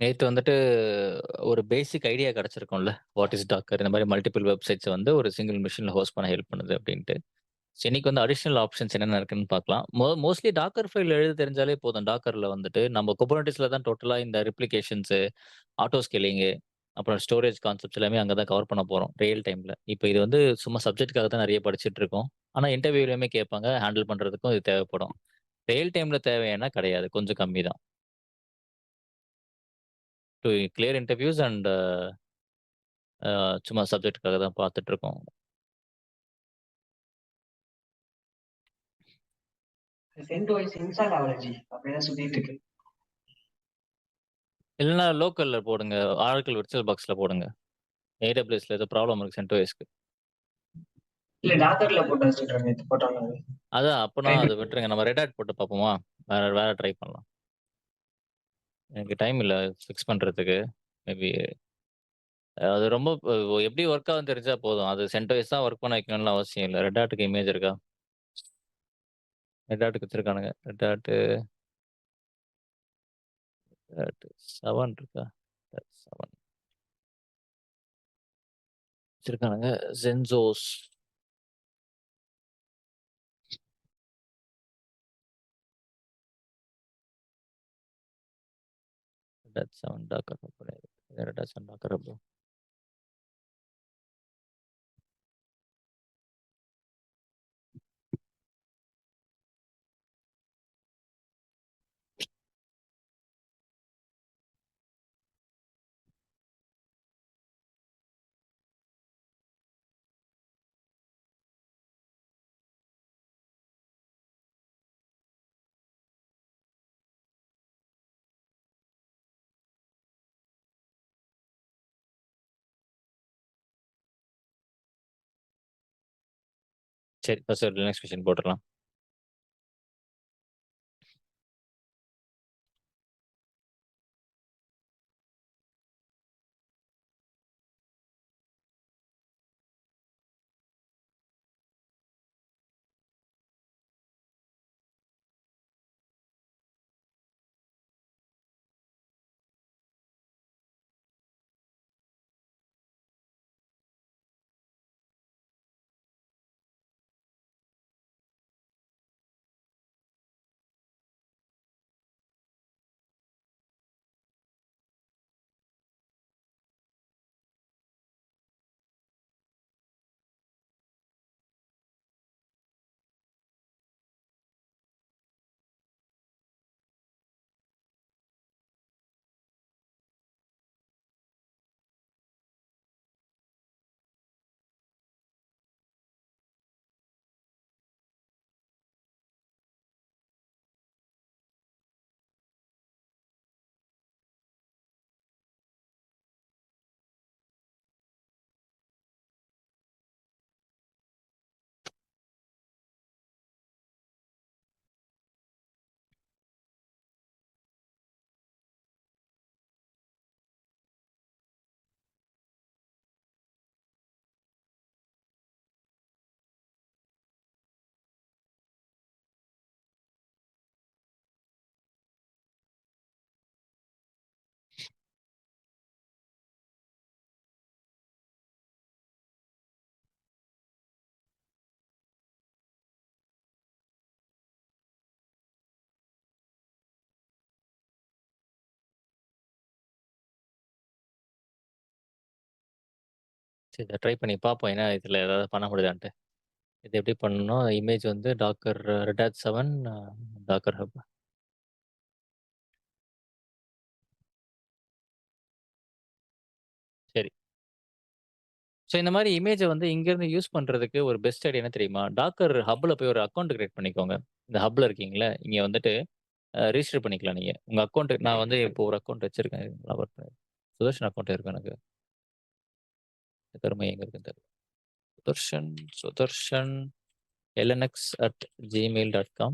நேத்து வந்துட்டு ஒரு பேசிக் ஐடியா கிடைச்சிருக்கும்ல. What is Docker? இந்த மாரி மல்டிபிள் வெப்சைட்ஸ வந்து ஒரு சிங்கிள் மெஷின்ல ஹோஸ்ட் பண்ண ஹெல்ப் பண்ணுது அப்டின்ட்டு. சோ இன்னைக்கு வந்து அடிஷனல் ஆப்ஷன்ஸ் என்னென்ன இருக்குன்னு பார்க்கலாம். மோஸ்ட்லி டாக்கர் ஃபைல் எழுத தெரிஞ்சாலே போதும். டாக்கர்ல வந்துட்டு நம்ம குபர்னெட்டிஸ்ல தான் டோட்டலா இந்த ரெப்ளிகேஷன்ஸ், ஆட்டோ ஸ்கேலிங், அப்புறம் ஸ்டோரேஜ் கான்செப்ட்ஸ் எல்லாமே அங்க தான் கவர் பண்ண போறோம். ரியல் டைம்ல. இப்ப இது வந்து சும்மா சப்ஜெக்ட்க்காக தான் நெறைய படிச்சுட்டு இருக்கோம். ஆனா இன்டர்வியூலயுமே கேட்பாங்க. ஹேண்டில் பண்றதுக்கும் இது தேவைப்படும். ரியல் டைம்ல தேவையானா கிடையாது. கொஞ்சம் கம்மி தான். டூ கிளியர் இன்டர்வியூஸ் அண்ட் சும்மா சப்ஜெக்ட்க்காக தான் பார்த்துட்டு இருக்கோம். CentOS இன்ஸ்டால் ஆவல ஜி. அப்படியே சுத்திட்டு இருக்கு. இல்லன்னா லோக்கல்ல போடுங்க. Oracle விர்ச்சுவல் பாக்ஸ்ல போடுங்க. AWSல ஏதோ ப்ராப்ளம் இருக்கு CentOSக்கு. இல்ல டாக்கர்ல போட்டு வச்சுட்டு நேத்து போட்டோம்ல அது. அதான் அப்பனா ட்ரை அத பண்ணி விட்டுருங்க. நம்ம ரெட் ஹேட் போட்டு பார்ப்போமா? வேற வேற ட்ரை பண்ணலாம். எனக்கு டைம் இல்ல ஃபிக்ஸ் பண்றதுக்கு. மேபி அது ரொம்ப எப்படி ஒர்க் ஆகும்னு தெரிஞ்சா போதும். அது CentOS தான் ஒர்க் பண்ண வைக்கணும்னு அவசியம் இல்ல. ரெட் ஹேட்க்கு இமேஜ் இருக்கா? ரெட் ஹேட்க்கு வச்சிருக்கானுங்க. ரெட் ஹேட் 7 இருக்கா? 7 வச்சிருக்கானுங்க. Zensos Red Hat 7 Docker Red Hat 7 Docker சரி. ஃபர்ஸ்ட் ஒரு லினக்ஸ் மிஷின் போட்டுறலாம். சரி இத ட்ரை பண்ணி பார்ப்போம். ஏன்னா இதுல ஏதாவது பண்ண முடியுதான்ட்டு. இது எப்படி பண்ணணும்? இமேஜ் வந்து Docker Red Hat 7 Docker hub. சரி. ஸோ இந்த மாரி இமேஜ வந்து இங்கருந்து யூஸ் பண்றதுக்கு ஒரு பெஸ்ட் ஐடியா என்ன தெரியுமா? டாக்கர் ஹப்ல போய் ஒரு அக்கவுண்ட் கிரியேட் பண்ணிக்கோங்க. இந்த ஹப்ல இருக்கீங்கல்ல, இங்க வந்துட்டு ரிஜிஸ்டர் பண்ணிக்கலாம் நீங்க. உங்க அக்கவுண்ட் நான் வந்து இப்போ ஒரு அக்கவுண்ட் வச்சிருக்கேன். லவர் சுதர்ஷன் அக்கவுண்ட் இருக்கு எனக்கு. கருமை எங்க இருக்குன்னு தெரியல. சுதர்ஷன் சுதர்ஷன் lnx@gmail.com.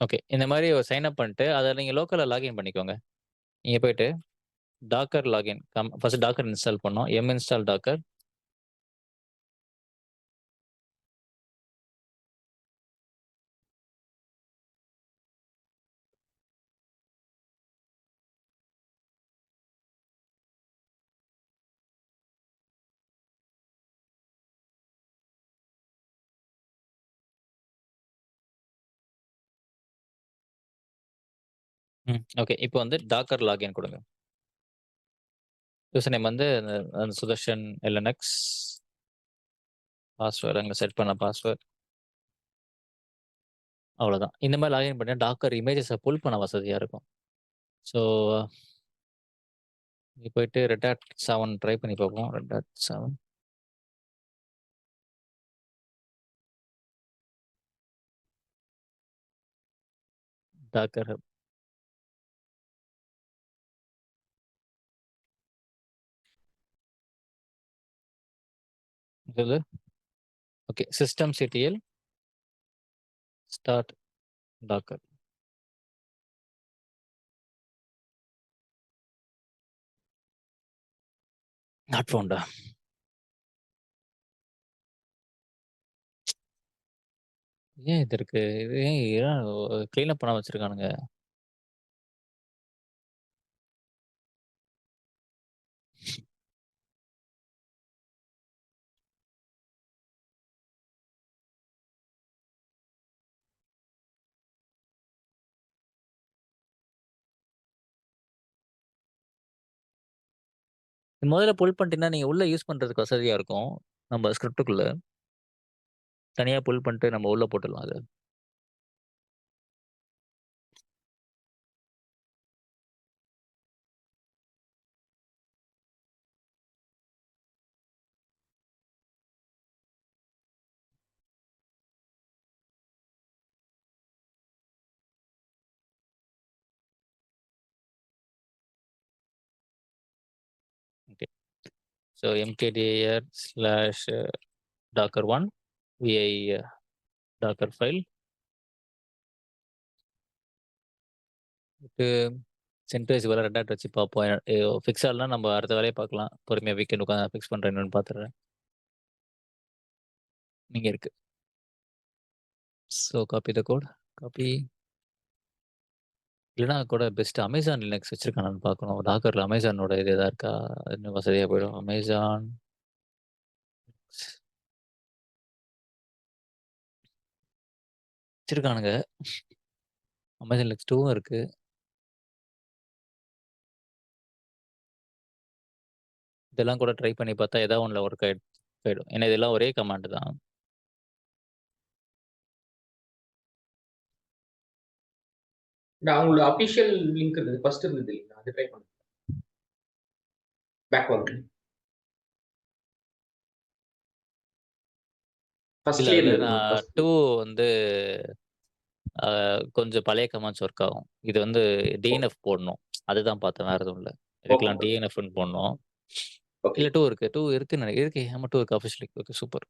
ஓகே. இந்த மாரி ஒரு சைன் அப் பண்ணிட்டு, அத நீங்க லோக்கல்ல லாகின் பண்ணிக்கோங்க. நீங்க போயிட்டு Docker login first Docker install பண்ணணும். Install Docker. ஓகே. இப்போ வந்து டாக்கர் லாகின் குடுங்க. யூசர் நேம் வந்து சுதர்ஷன் எல்என்எக்ஸ். பாஸ்வேர்ட் அங்க செட் பண்ண பாஸ்வேர்ட். அவ்வளோதான். இந்த மாரி லாகின் பண்ணா டாக்கர் இமேஜஸ புல் பண்ண வசதியா இருக்கும். ஸோ இங்க போயிட்டு ரெட் ஹாட் 7 ட்ரை பண்ணி பார்ப்போம். Red Hat 7. Docker Hub. இது okay. Systemctl start Docker. Not ஃபவுண்டா? ஏன் இது இருக்கு? இது ஏன் கிளீன் அப் பண்ணாம வச்சிருக்கானுங்க? முதல்ல புல் பண்ணிட்டீங்கன்னா, நீங்க உள்ள யூஸ் பண்றதுக்கு வசதியா இருக்கும். நம்ம ஸ்கிரிப்ட்டுக்குள்ள. தனியா புல் பண்ணிட்டு நம்ம உள்ள போட்டுடலாம் அத. Okay. So mkdir slash docker1 vi Docker file. சென்ட்ரைஸ் வேற ரெட் டாட் வச்சு பார்ப்போம். ஃபிக்ஸ் ஆகலனா நம்ம அடுத்த வேலைய பார்க்கலாம். பொறுமையா வீக்கெண்ட் உட்காந்து ஃபிக்ஸ் பண்றேன் என்னன்னு பார்த்துடுறேன். இங்க இருக்கு. So copy the code. Copy. இல்லன்னா கூட பெஸ்ட் அமேசான் லினக்ஸ் வச்சிருக்கானான்னு பார்க்கணும். டாக்கர்ல அமேசானோட இது எதா இருக்கா? இன்னும் வசதியா போயிடும். அமேசான் வச்சிருக்கானுங்க. அமேசான் லினக்ஸ் 2வும் இருக்கு. இதெல்லாம் கூட ட்ரை பண்ணி பார்த்தா ஏதாவது ஒண்ணுல ஒர்க் போயிடும். ஏன்னா இதெல்லாம் ஒரே கமாண்ட் தான். அவங்களோட அபிஷியல் லிங்க் இருந்தது ஃபர்ஸ்ட் இருந்தது இல்லைங்களா? அது ட்ரை பண்ணுங்க. பேக்வர்ட் இல்ல ஃபர்ஸ்ட்லயே அதுல இருந்தது நான் ஃபர்ஸ்ட். 2 வந்து கொஞ்சம் பழைய கமாண்ட்ஸ் ஒர்க் ஆகும். இது வந்து டிஎன்எஃப் போடணும். அதுதான் பார்த்தேன். வேற எதுவும் இல்ல. ஓகே இதுக்கெல்லாம் டிஎன்எஃப்ன்னு போடணும். ஓகே. இல்ல 2 இருக்கு. 2 இருக்குன்னு இருக்கு. ஆமா 2 இருக்கு அஃபிஷியலி. Okay super.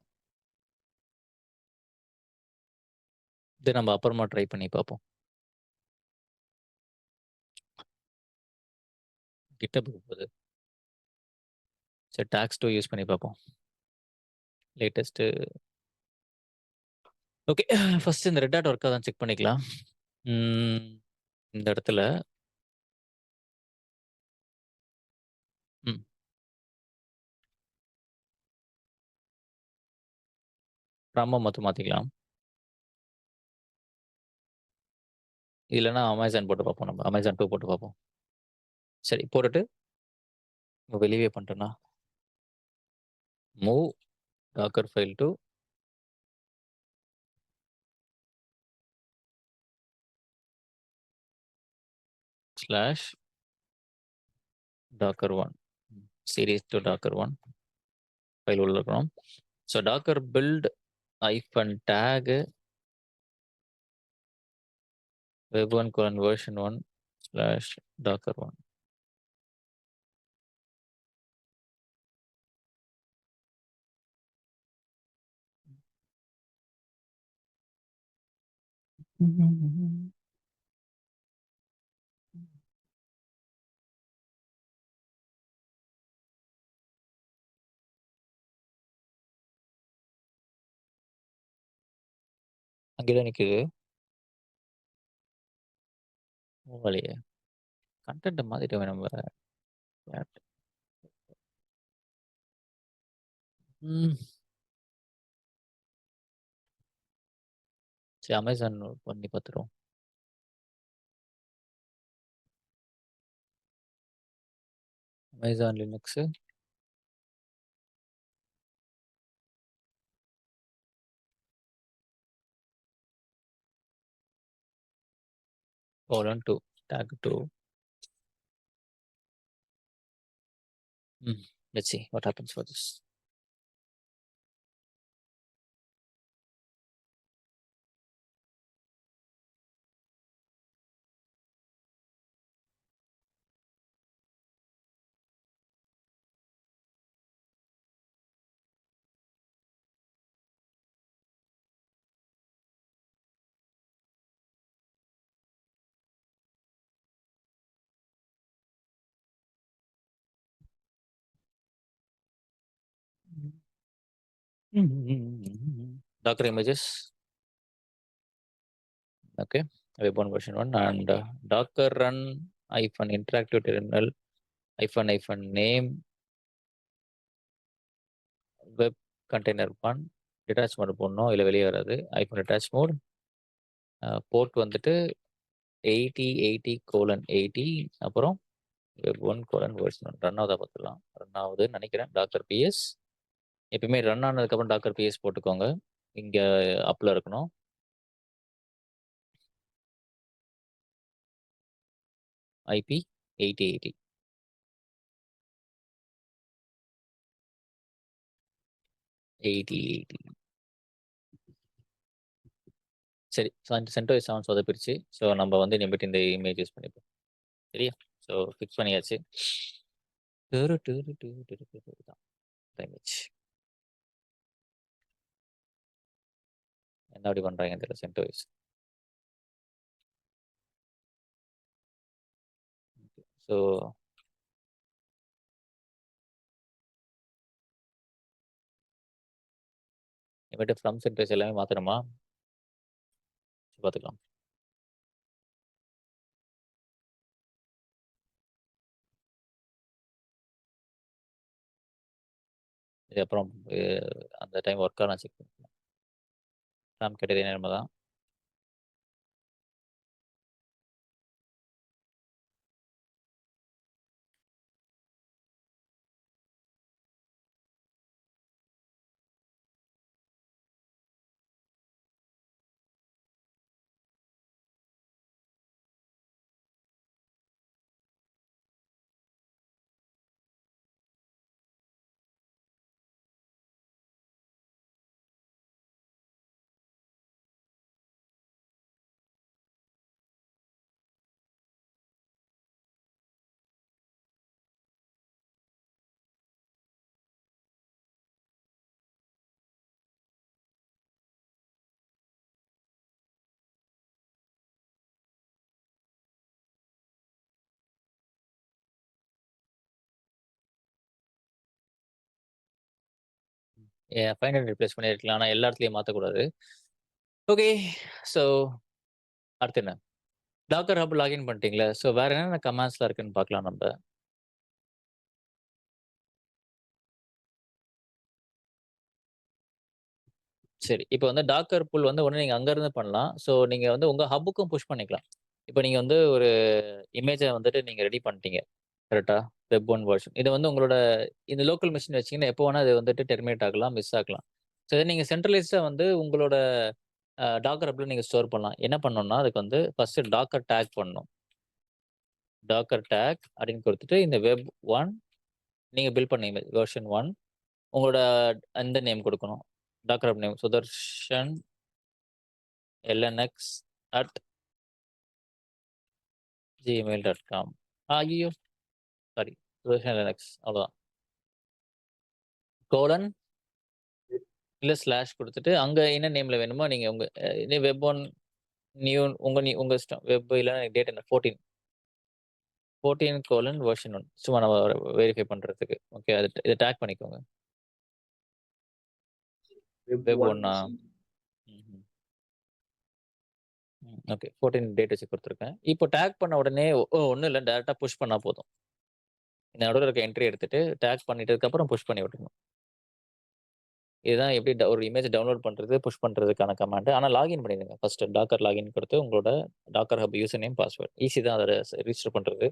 இது நம்ம அப்புறமா ட்ரை பண்ணி பார்ப்போம். கிட்டப்புக்கு போகுது. சரி டாக்ஸ் 2 யூஸ் பண்ணி பார்ப்போம். லேட்டஸ்ட். ஓகே. ஃபர்ஸ்ட் இந்த ரெட் டாட் ஒர்க் ஆகுதான்னு செக் பண்ணிக்கலாம். இந்த இடத்துல ம். ஃப்ராம மட்டும் மாத்திக்கலாம். இல்லன்னா அமேசான் போட்டு பார்ப்போம் நம்ம. அமேசான் 2 போட்டு பார்ப்போம். சரி போட்டுட்டு வெளியவே பண்ணிட்டேன்னா move Docker file to slash docker1 series to docker1 file உள்ள இருக்கணும். So Docker build hyphen tag web1 version1 slash docker1. அங்கேதான் நிக்குது. போகலையே. கன்டென்ட் மாத்திட்டோமே நம்ம. ம். சரி அமேசான் பண்ணி பார்த்துருவோம். Amazon Linux. colon 2 tag 2. Let's see what happens for this. Docker images. Okay, web1 version 1 and docker run -interactive terminal -name web container 1 detach mode போடணும், இல்லை வெளியே வராது. -detach mode port வந்துட்டு 8080:80 அப்புறம் web1 version 1 ரன் ஆகுதா பார்த்துக்கலாம். Run ஆகுதுன்னு நினைக்கிறேன். டாக்கர் பிஎஸ் எப்பயுமே ரன் ஆனதுக்கப்புறம் டாக்கர் பிஎஸ் போட்டுக்கோங்க. இங்கே அப்பில் இருக்கணும். ஐபி 8080. சரி, CentOS 7 சொதப்பிருச்சு. ஸோ நம்ம வந்து இனிமேட்டு இந்த இமேஜ் யூஸ் பண்ணிப்போம். சரியா? ஸோ ஃபிக்ஸ் பண்ணியாச்சு. இமேஜ் என்ன அப்படி பண்ணுறாங்க தெரியல CentOS. ஸோ இனிமேட்டு ஃப்ரம் CentOS எல்லாமே மாற்றணுமா? பார்த்துக்கலாம். இது அப்புறம் அந்த டைம் ஒர்க் ஆனா செக் பண்ணிக்கலாம். ஃப்ரம் கேட்டதே நேரமாக தான். ஃபைண்ட் அண்ட் ரிப்ளேஸ் பண்ணியிருக்கலாம். ஆனால் எல்லா இடத்துலையும் மாற்றக்கூடாது. ஓகே, ஸோ அடுத்து என்ன? டாக்கர் ஹப் லாகின் பண்ணிட்டீங்களா? ஸோ வேற என்னென்ன கமாண்ட்ஸ்லாம் இருக்குன்னு பார்க்கலாம் நம்ம. சரி, இப்போ வந்து டாக்கர் புல் வந்து ஒன்று நீங்கள் அங்கேருந்து பண்ணலாம். ஸோ நீங்கள் வந்து உங்கள் ஹப்புக்கும் புஷ் பண்ணிக்கலாம். இப்போ நீங்கள் வந்து ஒரு இமேஜை வந்துட்டு நீங்கள் ரெடி பண்ணிட்டீங்க கரெக்டா? வெப்1 வெர்ஷன் இது வந்து உங்களோட இந்த லோக்கல் மிஷின் வச்சிங்கன்னா எப்போ வேணால் அது வந்துட்டு டெர்மினேட் ஆகலாம், மிஸ் ஆகலாம். ஸோ இதை நீங்கள் சென்ட்ரலைஸ்டாக வந்து உங்களோட டாக்கர் ஹப்பில் நீங்கள் ஸ்டோர் பண்ணலாம். என்ன பண்ணணும்னா அதுக்கு வந்து ஃபஸ்ட்டு டாக்கர் டேக் பண்ணணும். டாக்கர் டேக் அப்படின்னு கொடுத்துட்டு இந்த வெப்1 நீங்கள் பில்ட் பண்ண இமேஜ் வெர்ஷன் 1 உங்களோட அந்த நேம் கொடுக்கணும். Docker hub name Sudarshan lnx@gmail.com. ஐயோ சாரி, சுதர்ஷன் lnx அவ்வளோதான். கோலன் இல்லை ஸ்லாஷ் கொடுத்துட்டு அங்கே என்ன நேமில் வேணுமோ நீங்கள் உங்கள் வெப்1 நியூ உங்கள் இஷ்டம். வெப் இல்லைன்னா டேட் என்ன 14 வெர்ஷன் 1 சும்மா நம்ம வெரிஃபை பண்ணுறதுக்கு. ஓகே, இதை டேக் பண்ணிக்கோங்க. வெப் 1 ம் ஓகே. 14 டேட் வச்சு குடுத்துருக்கேன். இப்போ டேக் பண்ண உடனே ஒண்ணும் இல்ல. டைரக்ட்டா புஷ் பண்ணா போதும். இந்த நடுவுல இருக்க என்ட்ரி எடுத்துட்டு, டேக் பண்ணிட்டதுக்கப்புறம் புஷ் பண்ணி விட்டுறணும். இதுதான் எப்படி ஒரு இமேஜ் டவுன்லோட் பண்றது, புஷ் பண்றதுக்கான கமாண்ட். ஆனா லாகின் பண்ணிடுங்க. ஃபர்ஸ்ட் டாக்கர் லாகின் கொடுத்து உங்களோட Docker hub user name, password. Easy தான் அத ரிஜிஸ்டர் பண்றது.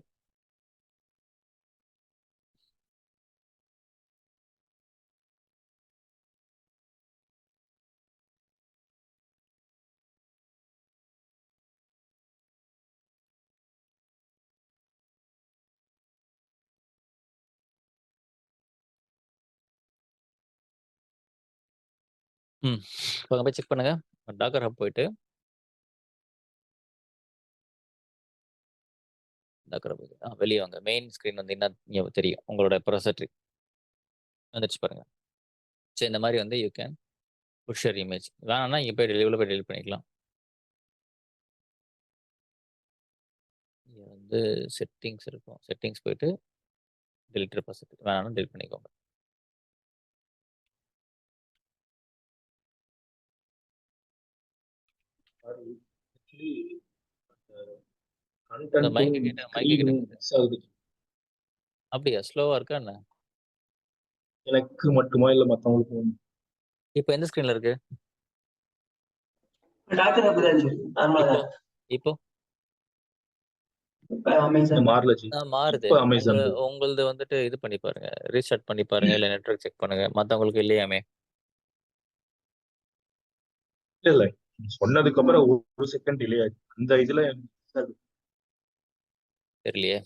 இப்போ அங்க போய் செக் பண்ணுங்க. டாக்கர் ஹப் போயிட்டு டாக்கர் ஹப் வெளிய வாங்க. மெயின் ஸ்க்ரீன் வந்து என்ன இங்க தெரியும். உங்களோட ரெபாசிட்டரி வந்துருச்சு பாருங்க. சரி இந்த மாரி வந்து you can push your image. வேணாம்னா இங்க போய் உள்ள போய் டெலீட் பண்ணிக்கலாம். இங்க வந்து செட்டிங்ஸ் இருக்கும். செட்டிங்ஸ் போயிட்டு டெலீட் ரெபாசிட்டரி. வேணாம்னா டெலீட் பண்ணிக்கோங்க. ஆக்சுவலி இந்த கண்டென்ட்டும் மைக் கிட்ட ஸ்க்ரீனும் மிஸ் ஆகுது. அப்படியா? ஸ்லோவா இருக்கா என்ன? எனக்கு மட்டுமா இல்ல மத்தவங்களுக்கும்? இப்போ எந்த ஸ்க்ரீன்ல இருக்கு? டாக்டர் ஹப் தான் இருக்கு. நார்மலா இப்போ தான். இப்போ இப்ப அமேசான். மாறல ஜி. மாறுது. இப்ப அமேசான் உங்களது வந்துட்டு இது பண்ணி பாருங்க. ரீஸ்டார்ட் பண்ணி பாருங்க. இல்ல நெட்வொர்க் செக் பண்ணுங்க. மத்தவங்களுக்கு இல்லையாமே? இல்ல சொன்னதுக்கு அப்புறம் ஒரு செகண்ட் டிலே ஆயிடுச்சு. அந்த இதுல தெரியலையே.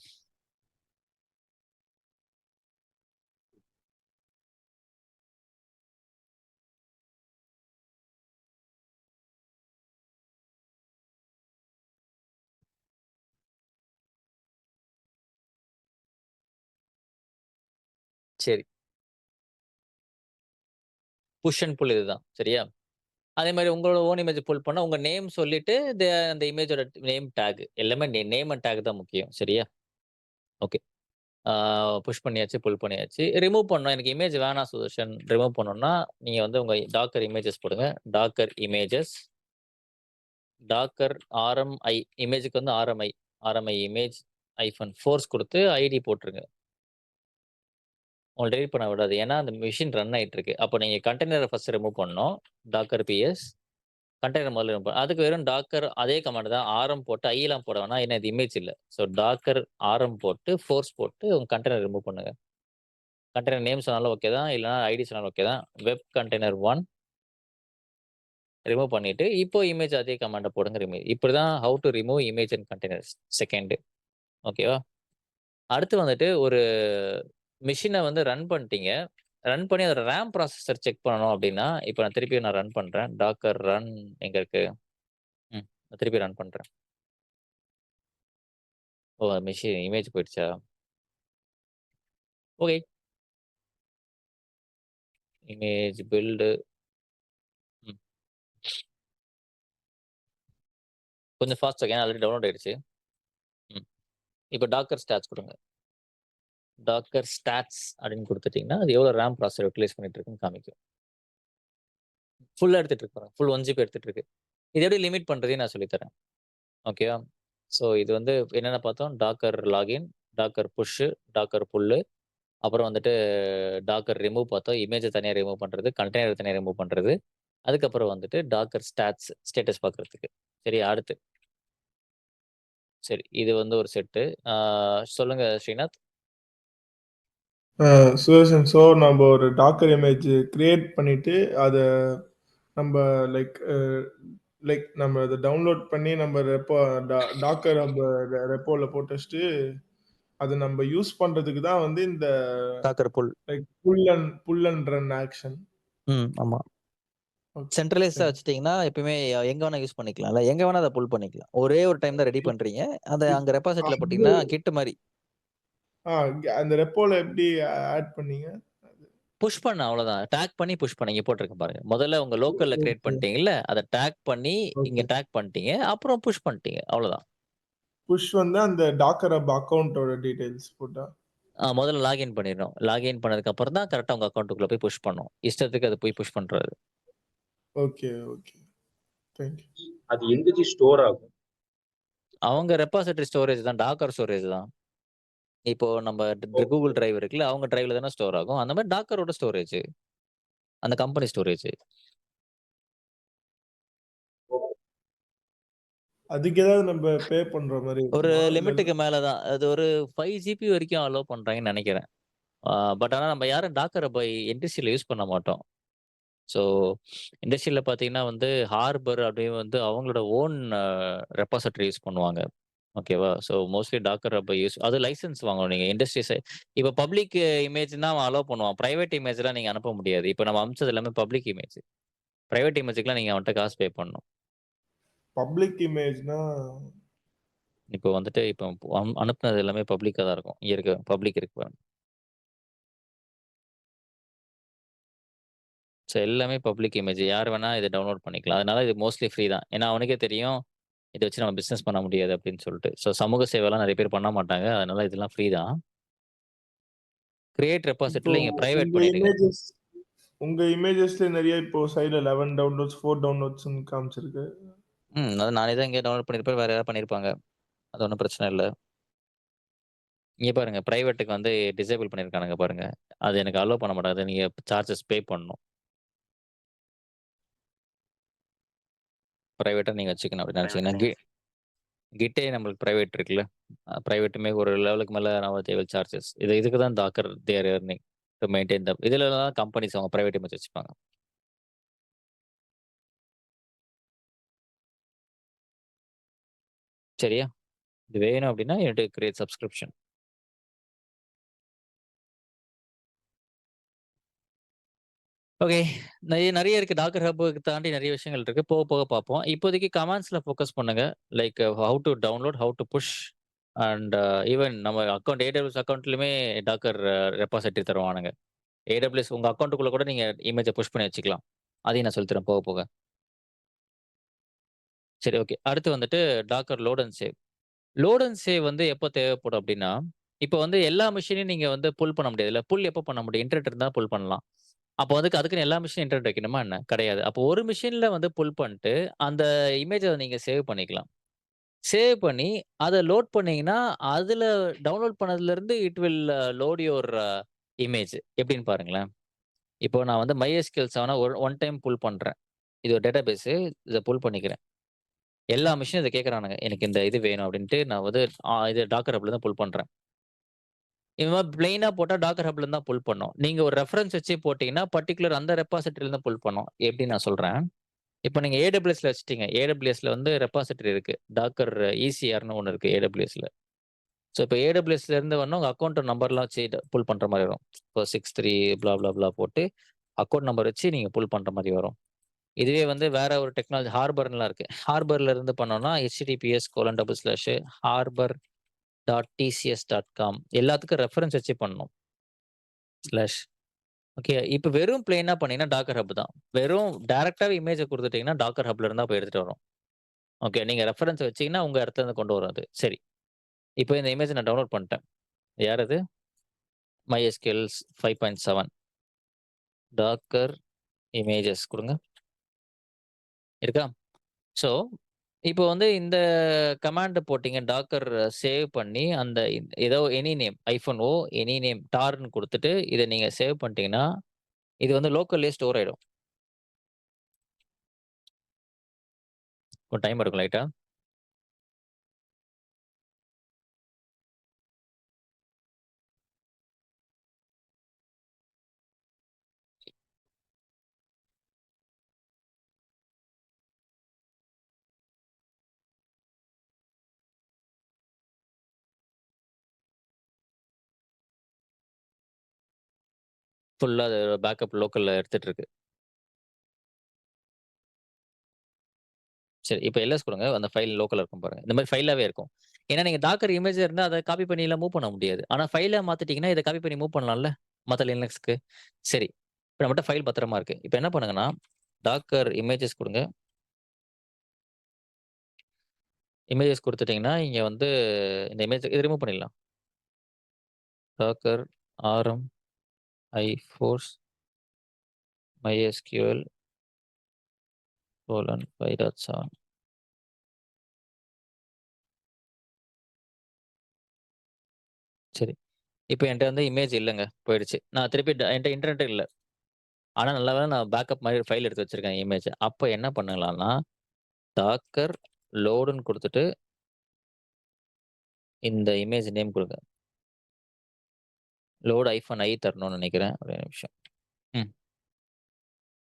சரி. புஷ் அண்ட் புல் இதுதான். சரியா? அதே மாரி உங்களோட ஓன் இமேஜ் புல் பண்ணா உங்க நேம் சொல்லிட்டு அந்த இமேஜோட நேம் டாக் எல்லாமே நேம் அண்ட் டாக் தான் முக்கியம். சரியா? ஓகே. புஷ் பண்ணியாச்சு, புல் பண்ணியாச்சு. ரிமூவ் பண்ணணும். எனக்கு இமேஜ் வேணாம் சுதர்ஷன். ரிமூவ் பண்ணணும்னா, நீங்க வந்து உங்க டாக்கர் இமேஜஸ் போடுங்க. Docker images. டாக்கர் ஆர்எம்ஐ இமேஜ்க்கு வந்து ஆர்எம்ஐ இமேஜ் -ஃபோர்ஸ் குடுத்து ஐடி போட்டுருங்க. உங்கள டெலீட் பண்ண விடாது. ஏன்னா, அந்த மெஷின் ரன் ஆயிட்டு இருக்கு. அப்போ நீங்க கண்டெய்னர ஃபர்ஸ்ட் ரிமூவ் பண்ணணும். டாக்கர் பிஎஸ் கண்டெய்னர் முதல்ல ரிமூவ் அதுக்கு வெறும் டாக்கர் அதே கமாண்ட் தான். ஆர்எம் போட்டு ஐலாம் போட வேணாம். ஏன்னா இது இமேஜ் இல்ல. ஸோ டாக்கர் ஆர்எம் போட்டு ஃபோர்ஸ் போட்டு உங்க கண்டெய்னர் ரிமூவ் பண்ணுங்க. கண்டெய்னர் நேம் சொன்னாலும் ஓகே தான். இல்லன்னா ஐடி சொன்னாலும் ஓகே தான். வெப் கண்டெய்னர் 1 ரிமூவ் பண்ணிட்டு, இப்போ இமேஜ் அதே கமாண்ட போடுங்க இப்படிதான் how to remove image and containers. Second. ஓகேவா? அடுத்து வந்துட்டு ஒரு மெஷின வந்து ரன் பண்ணிட்டீங்க. ரன் பண்ணி அதோட ரேம் ப்ராசஸர் செக் பண்ணணும் அப்படின்னா, இப்போ நான் திருப்பி ரன் பண்றேன். டாக்கர் ரன் எங்க இருக்கு? நான் திருப்பி ரன் பண்றேன். ஓ! இமேஜ் போயிடுச்சா? ஓகே. Image build. ம். கொஞ்சம் ஃபாஸ்ட்டா ஏன்னா ஆல்ரெடி டவுன்லோட் ஆயிடுச்சு. இப்போ டாக்கர் ஸ்டாட்ஸ் குடுங்க. டாக்கர் ஸ்டாட்ஸ் அப்படின்னு குடுத்துட்டீங்கன்னா, அது எவ்வளோ ரேம் ப்ராசஸர் யூட்டிலைஸ் பண்ணிட்டு இருக்குன்னு காமிக்கும். ஃபுல்லா எடுத்துட்டு இருக்கு பாருங்க. ஃபுல் 1 ஜிபி எடுத்துட்டு இருக்கு. இது எப்படி லிமிட் பண்றதையும் நான் சொல்லி தரேன். ஓகேவா? ஸோ இது வந்து என்னென்ன பார்த்தோம்? Docker login, Docker push, Docker pull, அப்புறம் வந்துட்டு டாக்கர் ரிமூவ் பார்த்தோம். இமேஜ தனியா ரிமூவ் பண்றது, கண்டெய்னர் தனியா ரிமூவ் பண்றது. அதுக்கப்புறம் வந்துட்டு டாக்கர் ஸ்டேட்டஸ் பார்க்கறதுக்கு. சரியா? அடுத்து. சரி. இது வந்து ஒரு செட்டு. சொல்லுங்க ஸ்ரீநாத். சுதர்ஷன், ஸோ நம்ம ஒரு டாக்கர் இமேஜ் கிரியேட் பண்ணிட்டு அத நம்ம லைக் நம்ம அத டவுன்லோட் பண்ணி நம்ம டாக்கர் நம்ம ரெப்போல போட்டு வச்சுட்டு அத நம்ம யூஸ் பண்றதுக்கு தான் வந்து இந்த Docker pull. Like pull and run action. ஆமா. ஓகே. சென்ட்ரலைஸ்டா வச்சுட்டீங்கன்னா, எப்பயுமே எங்க வேணா யூஸ் பண்ணிக்கலாம்ல. எங்க வேணா அத புல் பண்ணிக்கலாம். ஒரே ஒரு டைம் தான் ரெடி பண்றீங்க. அத அங்க ரெபாசிட்டரில போட்டீங்கன்னா, கிட் மாரி. அந்த ரெப்போல எப்படி ஆட் பண்ணீங்க? புஷ் பண்ண அவ்வளோதான். டாக் பண்ணி புஷ் பண்ண. இங்க போட்டிருக்கேன் பாருங்க. முதல்ல உங்க லோக்கல்ல கிரியேட் பண்ணிட்டீங்கல்ல, அத டாக் பண்ணி இங்க டாக் பண்ணிட்டீங்க. அப்புறம் புஷ் பண்ணிட்டீங்க. அவ்வளோதான். புஷ் வந்து அந்த டாக்கர் ஹப் அக்கவுண்டோட டீடைல்ஸ் போட்டா. முதல்ல லாகின் பண்ணிடணும். லாகின் பண்ணதுக்கு அப்புறம் தான் கரெக்ட்டா உங்க அக்கவுண்ட்க்குள்ள போய் புஷ் பண்ணும். இஷ்டத்துக்கு அது போய் புஷ் பண்றாது. ஓகே. Thank you. அது எங்க ஜி ஸ்டோர் ஆகும்? அவங்க ரெபாசிட்டரி ஸ்டோரேஜ் தான். டாக்கர் ஸ்டோரேஜ் தான். இப்போ நம்ம கூகுள் டிரைவ் இருக்குல்ல, அவங்க டிரைவ்ல தானே ஸ்டோர் ஆகும். அந்த மாரி டாக்கரோட ஸ்டோரேஜ். அந்த கம்பெனி ஸ்டோரேஜ். அதுக்கு ஏதாவது நம்ம பே பண்ற மாரி ஒரு இருக்குமா? இல்ல லிமிட்டுக்கு மேல தான். அது ஒரு 5 ஜிபி வரைக்கும் அலோவ் பண்றாங்கன்னு நெனைக்கிறேன். பட் ஆனா நம்ம யாரும் டாக்கர இண்டஸ்ட்ரியில யூஸ் பண்ண மாட்டோம். ஸோ இண்டஸ்ட்ரியில பார்த்தீங்கன்னா வந்து ஹார்பர் அப்படின்னு வந்து அவங்களோட ஓன் ரெபாசிட்டரி யூஸ் பண்ணுவாங்க. ஓகேவா? ஸோ மோஸ்ட்லி டாக்கர் யூஸ் அது லைசென்ஸ் வாங்கணும் நீங்க இண்டஸ்ட்ரி இப்ப பப்ளிக் இமேஜ்னா அவன் அலோவ் பண்ணுவான். பிரைவேட் இமேஜ்லாம் நீங்க அனுப்ப முடியாது. இப்ப நம்ம அனுப்பிச்சது எல்லாமே பப்ளிக் இமேஜ். பிரைவேட் இமேஜ்க்குலாம் நீங்க அவன்ட்ட காசு பே பண்ணணும். பப்ளிக் இமேஜ்னா இப்போ வந்துட்டு இப்போ அனுப்புனது எல்லாமே பப்ளிக்கா தான் இருக்கும். இங்க இருக்க பப்ளிக் இருக்கு பாருங்க. ஸோ எல்லாமே பப்ளிக் இமேஜ். யார் வேணா இத டவுன்லோட் பண்ணிக்கலாம். அதனால இது மோஸ்ட்லி ஃப்ரீ தான். ஏன்னா அவனுக்கே தெரியும், இத வச்சு நம்ம பிசினஸ் பண்ண முடியாது அப்படின்னு சொல்லிட்டு. ஸோ சமூக சேவைலாம் நெறைய பேர் பண்ண மாட்டாங்க. அதனால இதெல்லாம் ஃப்ரீ தான். கிரியேட் இப்போ ரெபாசிட்டரில நீங்க பிரைவேட் உங்க பண்ணிடுங்க. இமேஜஸ்ல நிறைய இப்போ சைடுல 11 டவுன்லோட்ஸ் 4 டவுன்லோட்ஸ்னு காமிச்சிருக்கு. அது நானே தான் இங்க டவுன்லோட் பண்ணியிருப்பேன். வேற யாராவது பண்ணியிருப்பாங்க. அது ஒண்ணும் பிரச்சனை இல்ல. இங்க பாருங்க பிரைவேட்டுக்கு வந்து டிசேபிள் பண்ணியிருக்கானுங்க பாருங்க. அது எனக்கு அலோவ் பண்ண மாட்டாங்க. நீங்க சார்ஜஸ் பே பண்ணணும். பிரைவேட்டா நீங்க வச்சுக்கணும் அப்படின்னு நினைச்சீங்கன்னா, கிட்டே நம்மளுக்கு பிரைவேட் இருக்குல்ல. பிரைவேட்டுமே ஒரு லெவலுக்கு மேல நம்ம தே வில் சார்ஜஸ். இதுக்கு தான் Docker they are earning to maintain இதுல தான் கம்பெனிஸ் அவங்க பிரைவேட் இமேஜ் வச்சுப்பாங்க. சரியா? இது வேணும் அப்படின்னா you need to create subscription. Okay. நெறைய இருக்கு. டாக்கர் ஹப்புக்கு தாண்டி நெறைய விஷயங்கள் இருக்கு. போக போக பார்ப்போம். இப்போதைக்கு கமாண்ட்ஸ்ல ஃபோக்கஸ் பண்ணுங்க. Like how to download, how to push and even நம்ம அக்கவுண்ட் AWS அக்கவுண்ட்லயுமே டாக்கர் ரெபாசிட்டரி தருவானுங்க. AWS உங்க அக்கவுண்ட்டுக்குள்ள கூட நீங்க இமேஜ புஷ் பண்ணி வச்சுக்கலாம். அதையும் நான் சொல்லித் தரேன் போக போக. சரி ஓகே. அடுத்து வந்துட்டு Docker load and save. Load and save வந்து எப்போ தேவைப்படும் அப்டின்னா, இப்போ வந்து எல்லா மெஷினையும் நீங்க வந்து புல் பண்ண முடியாதுல்ல. புல் எப்போ பண்ண முடியும்? இன்டர்நெட் இருந்தா புல் பண்ணலாம். அப்போ அதுக்குன்னு எல்லா மெஷினும் இன்டர்நெட் வைக்கணுமா என்ன? கிடையாது. அப்போ ஒரு மெஷின்ல வந்து புல் பண்ணிட்டு, அந்த இமேஜ நீங்க சேவ் பண்ணிக்கலாம். சேவ் பண்ணி அத லோட் பண்ணீங்கன்னா, அதுல டவுன்லோட் பண்ணதுலருந்து it will load your image. எப்படின்னு பாருங்களேன். இப்போ நான் வந்து MySQL 7 ஒன் டைம் புல் பண்றேன். இது ஒரு டேட்டாபேஸு. இத புல் பண்ணிக்கிறேன். எல்லா மெஷினும் இத கேட்கறானுங்க. எனக்கு இந்த இது வேணும் அப்டின்ட்டு நான் வந்து இது டாக்கர் ஹப்ல தான் புல் பண்றேன். இந்த மாரி பிளெயினா போட்டா டாக்கர் ஹப்ல தான் புல் பண்ணும். நீங்க ஒரு ரெஃபரன்ஸ் வச்சு போட்டீங்கன்னா, பர்ட்டிகுலர் அந்த ரெபாசிட்டரில தான் புல் பண்ணும். எப்டின்னு நான் சொல்றேன். இப்ப நீங்க AWSல வச்சுட்டீங்க. AWSல வந்து ரெபாசிட்டரி இருக்கு. டாக்கர் ECRன்னு ஒண்ணு இருக்கு AWSல. ஸோ இப்ப AWSல இருந்து வேணா உங்க அக்கவுண்ட் நம்பர்லாம் வச்சு புல் பண்ற மாரி வரும். இப்போ 63 ப்ளா ப்ளா ப்ளா போட்டு அக்கவுண்ட் நம்பர் வச்சு நீங்க புல் பண்ற மாரி வரும். இதுவே வந்து வேற ஒரு டெக்னாலஜி ஹார்பர்ன்லாம் இருக்கு. ஹார்பர்ல இருந்து பண்ணோம்னா https://harbor.tcs.com எல்லாத்துக்கும் ரெஃபரன்ஸ் வச்சு பண்ணணும். Slash okay. இப்ப வெறும் பிளெயினா பண்ணீங்கன்னா டாக்கர் ஹப் தான். வெறும் டைரக்ட்டாவே இமேஜ குடுத்துட்டீங்கன்னா டாக்கர் ஹப்ல இருந்தா போய் எடுத்துட்டு வரும். ஓகே. நீங்க ரெஃபரன்ஸ் வச்சீங்கன்னா உங்க இடத்துல இருந்து கொண்டு வரும் அது. சரி. இப்போ இந்த இமேஜ நான் டவுன்லோட் பண்ணிட்டேன். யார் அது? MySQL 5.7 டாக்கர் இமேஜஸ் குடுங்க. இருக்கா? ஸோ, இப்போ வந்து இந்த கமாண்ட் போட்டீங்க டாக்கர் சேவ் பண்ணி அந்த ஏதோ any name -o any name டார்ன்னு குடுத்துட்டு இத நீங்க சேவ் பண்ணிட்டீங்கன்னா, இது வந்து லோக்கல்லயே ஸ்டோர் ஆயிடும். கொஞ்சம் டைம் எடுக்கும் லைட்டா. ஃபுல்லா அது பேக்கப் லோக்கல்ல எடுத்துட்டு இருக்கு. சரி. இப்ப எல்எஸ் குடுங்க. அந்த ஃபைல் லோக்கல்ல இருக்கும் பாருங்க. இந்த மாரி ஃபைலாவே இருக்கும். ஏன்னா நீங்க டாக்கர் இமேஜ் இருந்தா அத காப்பி பண்ணிலாம் மூவ் பண்ண முடியாது. ஆனா ஃபைலா மாத்திட்டீங்கன்னா, இத காப்பி பண்ணி மூவ் பண்ணலாம்ல. மத்த லினக்ஸ்க்கு. சரி. இப்ப நம்மட்ட ஃபைல் பத்திரமா இருக்கு. இப்ப என்ன பண்ணுங்கன்னா, டாக்கர் இமேஜஸ் குடுங்க. இமேஜஸ் குடுத்துட்டீங்கன்னா, இங்க வந்து இந்த இமேஜ் இத ரிமூவ் பண்ணிடலாம். டாக்கர் ஆர்எம் ஐஃபோர்ஸ் MySQL :5.7 இப்போ என்கிட்ட வந்து இமேஜ் இல்லைங்க, போயிடுச்சு. நான் திருப்பி என்கிட்ட இன்டர்நெட் இல்லை. ஆனால் நல்ல வேளை நான் பேக்கப் மாதிரி ஃபைல் எடுத்து வச்சிருக்கேன் இமேஜ். அப்போ என்ன பண்ணலாம்னா டாக்கர் லோடுன்னு கொடுத்துட்டு இந்த இமேஜ் நேம் கொடுங்க. லோடு ஐஃபன் ஐ தரணும்னு நினைக்கிறேன். ஒரு நிமிஷம்.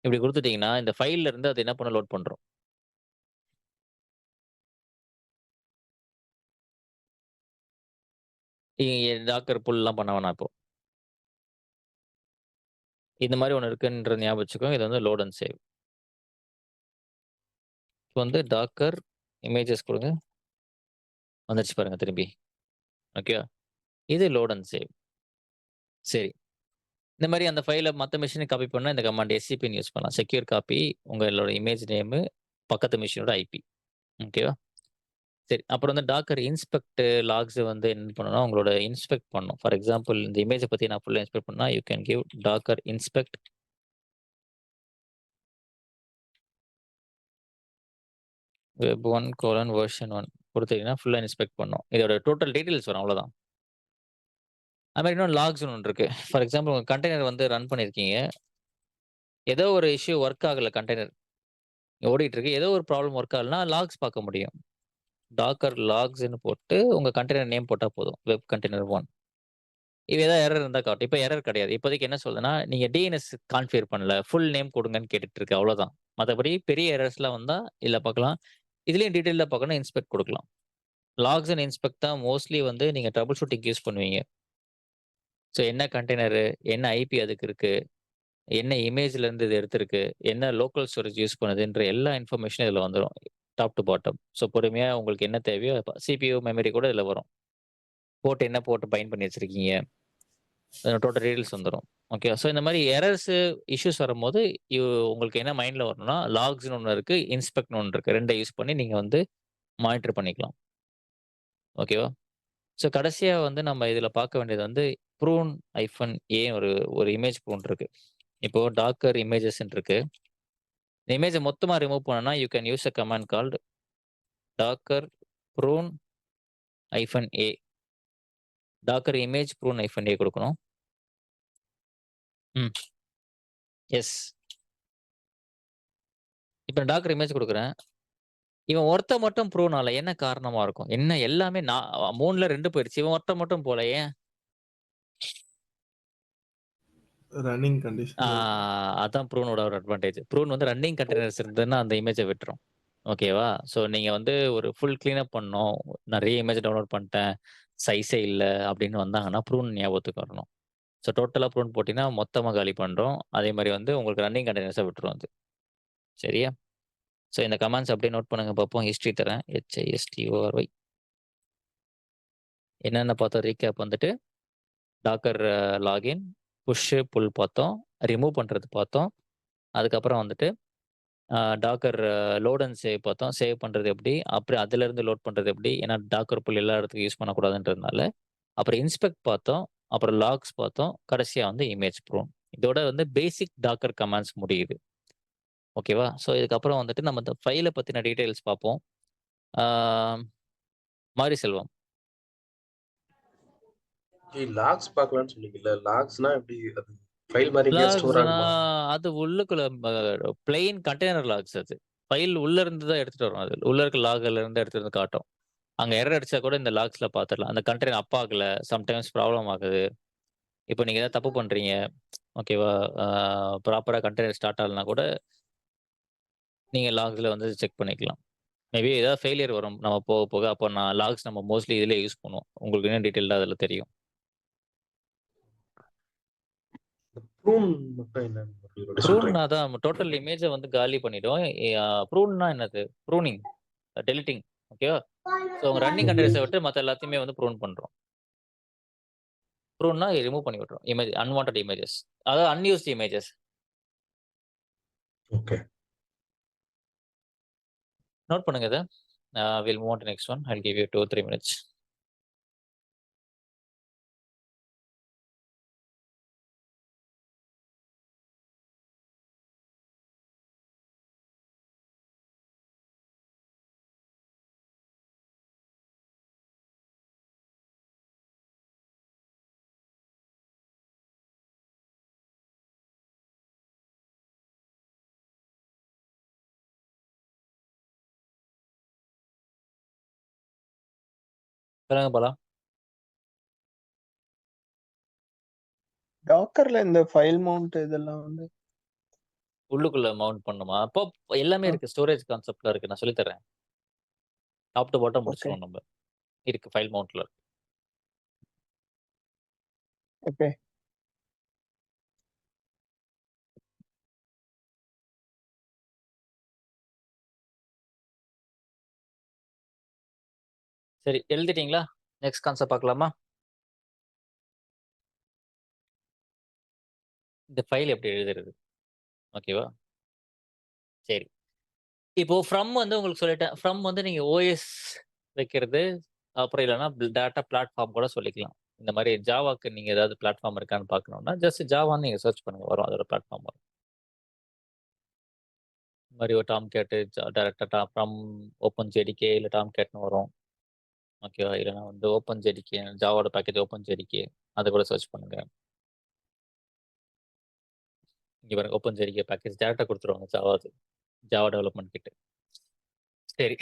இப்படி கொடுத்துட்டீங்கன்னா இந்த ஃபைல்ல இருந்து அது என்ன பண்ண லோட் பண்றோம். டாக்கர் புல்லாம் பண்ண வேணாம் இப்போ. இந்த மாதிரி ஒன்று இருக்குன்ற ஞாபகம் வச்சுக்கோங்க. இது வந்து லோட் அண்ட் சேவ். இப்போ வந்து டாக்கர் இமேஜஸ் கொடுங்க. வந்துருச்சு பாருங்க திரும்பி. ஓகேவா? இது லோட் அண்ட் சேவ். சரி. இந்த மாதிரி அந்த ஃபைலை மற்ற மிஷினுக்கு காப்பி பண்ணால் இந்த கமாண்ட் எஸ்சிபின்னு யூஸ் பண்ணலாம். செக்யூர் காப்பி உங்களோட இமேஜ் நேமு பக்கத்து மிஷினோட ஐபி. ஓகேவா? சரி. அப்புறம் வந்து டாக்கர் இன்ஸ்பெக்ட் லாக்ஸ் வந்து என்ன பண்ணணும்னா உங்களோட இன்ஸ்பெக்ட் பண்ணும். ஃபார் எக்ஸாம்பிள் இந்த இமேஜை பற்றி நான் ஃபுல்லாக இன்ஸ்பெக்ட் பண்ணால் you can give Docker inspect web 1 version 1 கொடுத்தீங்கன்னா ஃபுல்லாக இன்ஸ்பெக்ட் பண்ணும். இதோட டோட்டல் டீட்டெயில்ஸ் வரும், அவ்வளோதான். அது மாதிரி இன்னும் லாக்ஸ் ஒன்று இருக்கு. ஃபார் எக்ஸாம்பிள் உங்கள் கண்டெய்னர் வந்து ரன் பண்ணியிருக்கீங்க. ஏதோ ஒரு இஷ்யூ ஒர்க் ஆகலை, கண்டெய்னர் ஓடிட்டு இருக்கு, ஏதோ ஒரு ப்ராப்ளம் ஒர்க் ஆகலைன்னா லாக்ஸ் பார்க்க முடியும். டாக்கர் லாக்ஸ்ன்னு போட்டு உங்கள் கண்டெய்னர் நேம் போட்டால் போதும். Web container 1. இது ஏதாவது எரர் இருந்தால் காட்டும். இப்போ எரர் கிடையாது. இப்போதைக்கு என்ன சொல்லுதுன்னா நீங்கள் டிஎன்எஸ் கான்ஃபிகர் பண்ணல, ஃபுல் நேம் கொடுங்கன்னு கேட்டுட்டு இருக்கு, அவ்வளோதான். மற்றபடி பெரிய எரர்ஸ்லாம் வந்தால் இல்லை பார்க்கலாம். இதுலேயும் டீட்டெயிலாக பார்க்கணும், இன்ஸ்பெக்ட் கொடுக்கலாம். லாக்ஸ் அண்ட் இன்ஸ்பெக்ட் தான் மோஸ்ட்லி வந்து நீங்கள் ட்ரபிள் ஷூட்டிங் யூஸ் பண்ணுவீங்க. ஸோ என்ன கண்டெய்னரு, என்ன ஐபி அதுக்கு இருக்கு, என்ன இமேஜ்ல இருந்து இது எடுத்திருக்கு, என்ன லோக்கல் ஸ்டோரேஜ் யூஸ் பண்ணுதுன்ற எல்லா இன்ஃபர்மேஷனும் இதில் வந்துடும், டாப் டு பாட்டம். ஸோ பொறுமையாக உங்களுக்கு என்ன தேவையோ சிபியூ மெமரி கூட இதில் வரும். போட்டு என்ன போட்டு பைண்ட் பண்ணி வச்சிருக்கீங்க, டோட்டல் டீடைல்ஸ் வந்துடும். ஓகே. ஸோ இந்த மாதிரி எரர்ஸ் இஷ்யூஸ் வரும்போது உங்களுக்கு என்ன மைண்டில் வரணும்னா லாக்ஸ்னு ஒன்று இருக்கு, இன்ஸ்பெக்ட்னு ஒன்று இருக்கு. ரெண்டை யூஸ் பண்ணி நீங்கள் வந்து மானிட்டர் பண்ணிக்கலாம். ஓகேவா? ஸோ கடைசியாக வந்து நம்ம இதில் பார்க்க வேண்டியது வந்து ப்ரூன் ஐஃபன் ஏ ஒரு இமேஜ் ப்ரூன் இருக்கு. இப்போ டாக்கர் இமேஜஸ் இருக்கு. இந்த இமேஜை மொத்தமாக ரிமூவ் பண்ணனா you can use a command called Docker prune hyphen a. Docker image prune hyphen ஏ கொடுக்கணும். எஸ். இப்போ டாக்கர் இமேஜ் கொடுக்குறேன். இவன் ஒருத்த மட்டும் ப்ரூன் ஆகல, என்ன காரணமா இருக்கும்? என்ன எல்லாமே 3ல 2 போயிடுச்சு, இவன் ஒருத்த மட்டும் போல, ஏன்? Running condition. அதான் ப்ரூனோட ஒரு அட்வான்டேஜ். ப்ரூன் வந்து ரன்னிங் கண்டெய்னர்ஸ் இருந்ததுன்னா அந்த இமேஜை விட்டுரும். ஓகேவா? ஸோ நீங்கள் வந்து ஒரு ஃபுல் கிளீனப் பண்ணணும், நிறைய இமேஜ் டவுன்லோட் பண்ணிட்டேன், சைஸே இல்லை அப்படின்னு வந்தாங்கன்னா ப்ரூன் ஞாபகத்துக்கு வரணும். ஸோ டோட்டலாக ப்ரூன் போட்டிங்கன்னா மொத்தமாக காலி பண்ணுறோம். அதே மாதிரி வந்து உங்களுக்கு ரன்னிங் கண்டெய்னர்ஸை விட்டுரும் அது. சரியா? ஸோ இந்த கமாண்ட்ஸ் அப்படியே நோட் பண்ணுங்க பார்ப்போம். ஹிஸ்ட்ரி தரேன். HISTORY என்னென்ன பார்த்தோம் ரீகேப் வந்துட்டு டாக்கர் லாகின், புஷ்ஷு புல் பார்த்தோம், ரிமூவ் பண்ணுறது பார்த்தோம். அதுக்கப்புறம் வந்துட்டு டாக்கர் லோட் அண்ட் சேவ் பார்த்தோம். சேவ் பண்ணுறது எப்படி, அப்புறம் அதுலேருந்து லோட் பண்ணுறது எப்படி, ஏன்னா டாக்கர் புல் எல்லா இடத்துக்கும் யூஸ் பண்ணக்கூடாதுன்றதுனால. அப்புறம் இன்ஸ்பெக்ட் பார்த்தோம், அப்புறம் லாக்ஸ் பார்த்தோம், கடைசியாக வந்து இமேஜ் ப்ரூன். இதோட வந்து பேசிக் டாக்கர் கமாண்ட்ஸ் முடியுது. ஓகேவா? ஸோ இதுக்கப்புறம் வந்துட்டு நம்ம இந்த ஃபைலை பற்றின டீட்டெயில்ஸ் பார்ப்போம். மாரி செல்வம். லாக்ஸ் பார்க்கலாம்னு சொன்னீங்கல்ல, லாக்ஸ்னா எப்படி? அது ஃபைல் மாதிரி ஸ்டோர் லாக்ஸ்னா ஆகுமா? அது உள்ளுக்குள்ள பிளெயின் கண்டெய்னர் லாக்ஸ். அது ஃபைல் உள்ள இருந்து தான் எடுத்துட்டு வரும். அது உள்ள இருக்க லாக்ல இருந்து எடுத்துட்டு வந்து காட்டும். அங்க எரர் அடிச்சா கூட இந்த லாக்ஸ்ல பார்த்துடலாம். அந்த கண்டெய்னர் அப் ஆகல, சம்டைம்ஸ் ப்ராப்ளம் ஆகுது. இப்போ நீங்க ஏதாவது தப்பு பண்றீங்க, ஓகேவா? ப்ராப்பரா கண்டெய்னர் ஸ்டார்ட் ஆகலனா கூட நீங்க லாக்ஸ்ல வந்து செக் பண்ணிக்கலாம். மேபி ஏதாவது ஃபெயிலியர் வரும் நம்ம போக போக. அப்போ நான் லாக்ஸ் நம்ம மோஸ்ட்லி இதிலே யூஸ் பண்ணுவோம். உங்களுக்கு என்ன டீட்டெயில்டா அதில் தெரியும். ப்ரூன் மட்டும் என்னன்னு ப்ரூன் சொல்றீங்க? அதான் டோட்டல் இமேஜை வந்து காலி பண்ணிடும். ப்ரூன்னா என்னது? Pruning, deleting. ஓகேவா? ஸோ உங்க ரன்னிங் கண்டெய்னர்ஸை விட்டு மற்ற எல்லாத்தையுமே வந்து ப்ரூன் பண்றோம். ப்ரூன்னா ரிமூவ் பண்ணி விட்டுரும் இமேஜ், அன்வான்ட் இமேஜஸ், அதாவது அன்யூஸ்ட் இமேஜஸ். ஓகே. நோட் பண்ணுங்க இதை. Will move on to next one. I'll give you 2-3 minutes. சொல்லுங்க பாலா. டாக்கர்ல இந்த ஃபைல் மவுண்ட் இதெல்லாம் வந்து உள்ளுக்குள்ள மவுண்ட் பண்ணுமா? அப்போ எல்லாமே ஆ. இருக்கு. ஸ்டோரேஜ் கான்செப்ட்ல இருக்கு. நான் சொல்லித் தர்றேன். Top to bottom okay. முடிச்சிருவோம் நம்ம. இருக்கு ஃபைல் மவுண்ட்ல. ஓகே. சரி, எழுதிட்டீங்களா? நெக்ஸ்ட் கான்செப்ட் பார்க்கலாமா? இந்த ஃபைல் எப்படி எழுதுறது? ஓகேவா? சரி. இப்போ ஃப்ரம் வந்து உங்களுக்கு சொல்லிட்டேன். ஃப்ரம் வந்து நீங்க ஓஎஸ் வைக்கிறது, அப்புறம் இல்லன்னா டேட்டா பிளாட்ஃபார்ம் கூட சொல்லிக்கலாம். இந்த மாரி ஜாவாக்கு நீங்க ஏதாவது பிளாட்ஃபார்ம் இருக்கான்னு பார்க்கணும்னா, ஜஸ்ட் ஜாவான்னு நீங்க சர்ச் பண்ணுங்க. வரும். அதோட பிளாட்ஃபார்ம் வரும். இந்த மாரி ஒரு டாம் கேட் டைரக்ட்டா ஃப்ரம் ஓப்பன் ஜேடிகே இல்ல டாம் கேட்ன்னு வரும். ஓகேவா? இல்லன்னா வந்து ஓப்பன் ஜேடிகே ஜாவாவோட பேக்கேஜ் ஓப்பன் ஜேடிகே அத கூட சர்ச் பண்ணுங்க. இங்க பாருங்க ஓப்பன் ஜேடிகே பேக்கேஜ் டைரக்ட்டா குடுத்துருவாங்க ஜாவா டெவலப்மென்ட் கிட். சரி.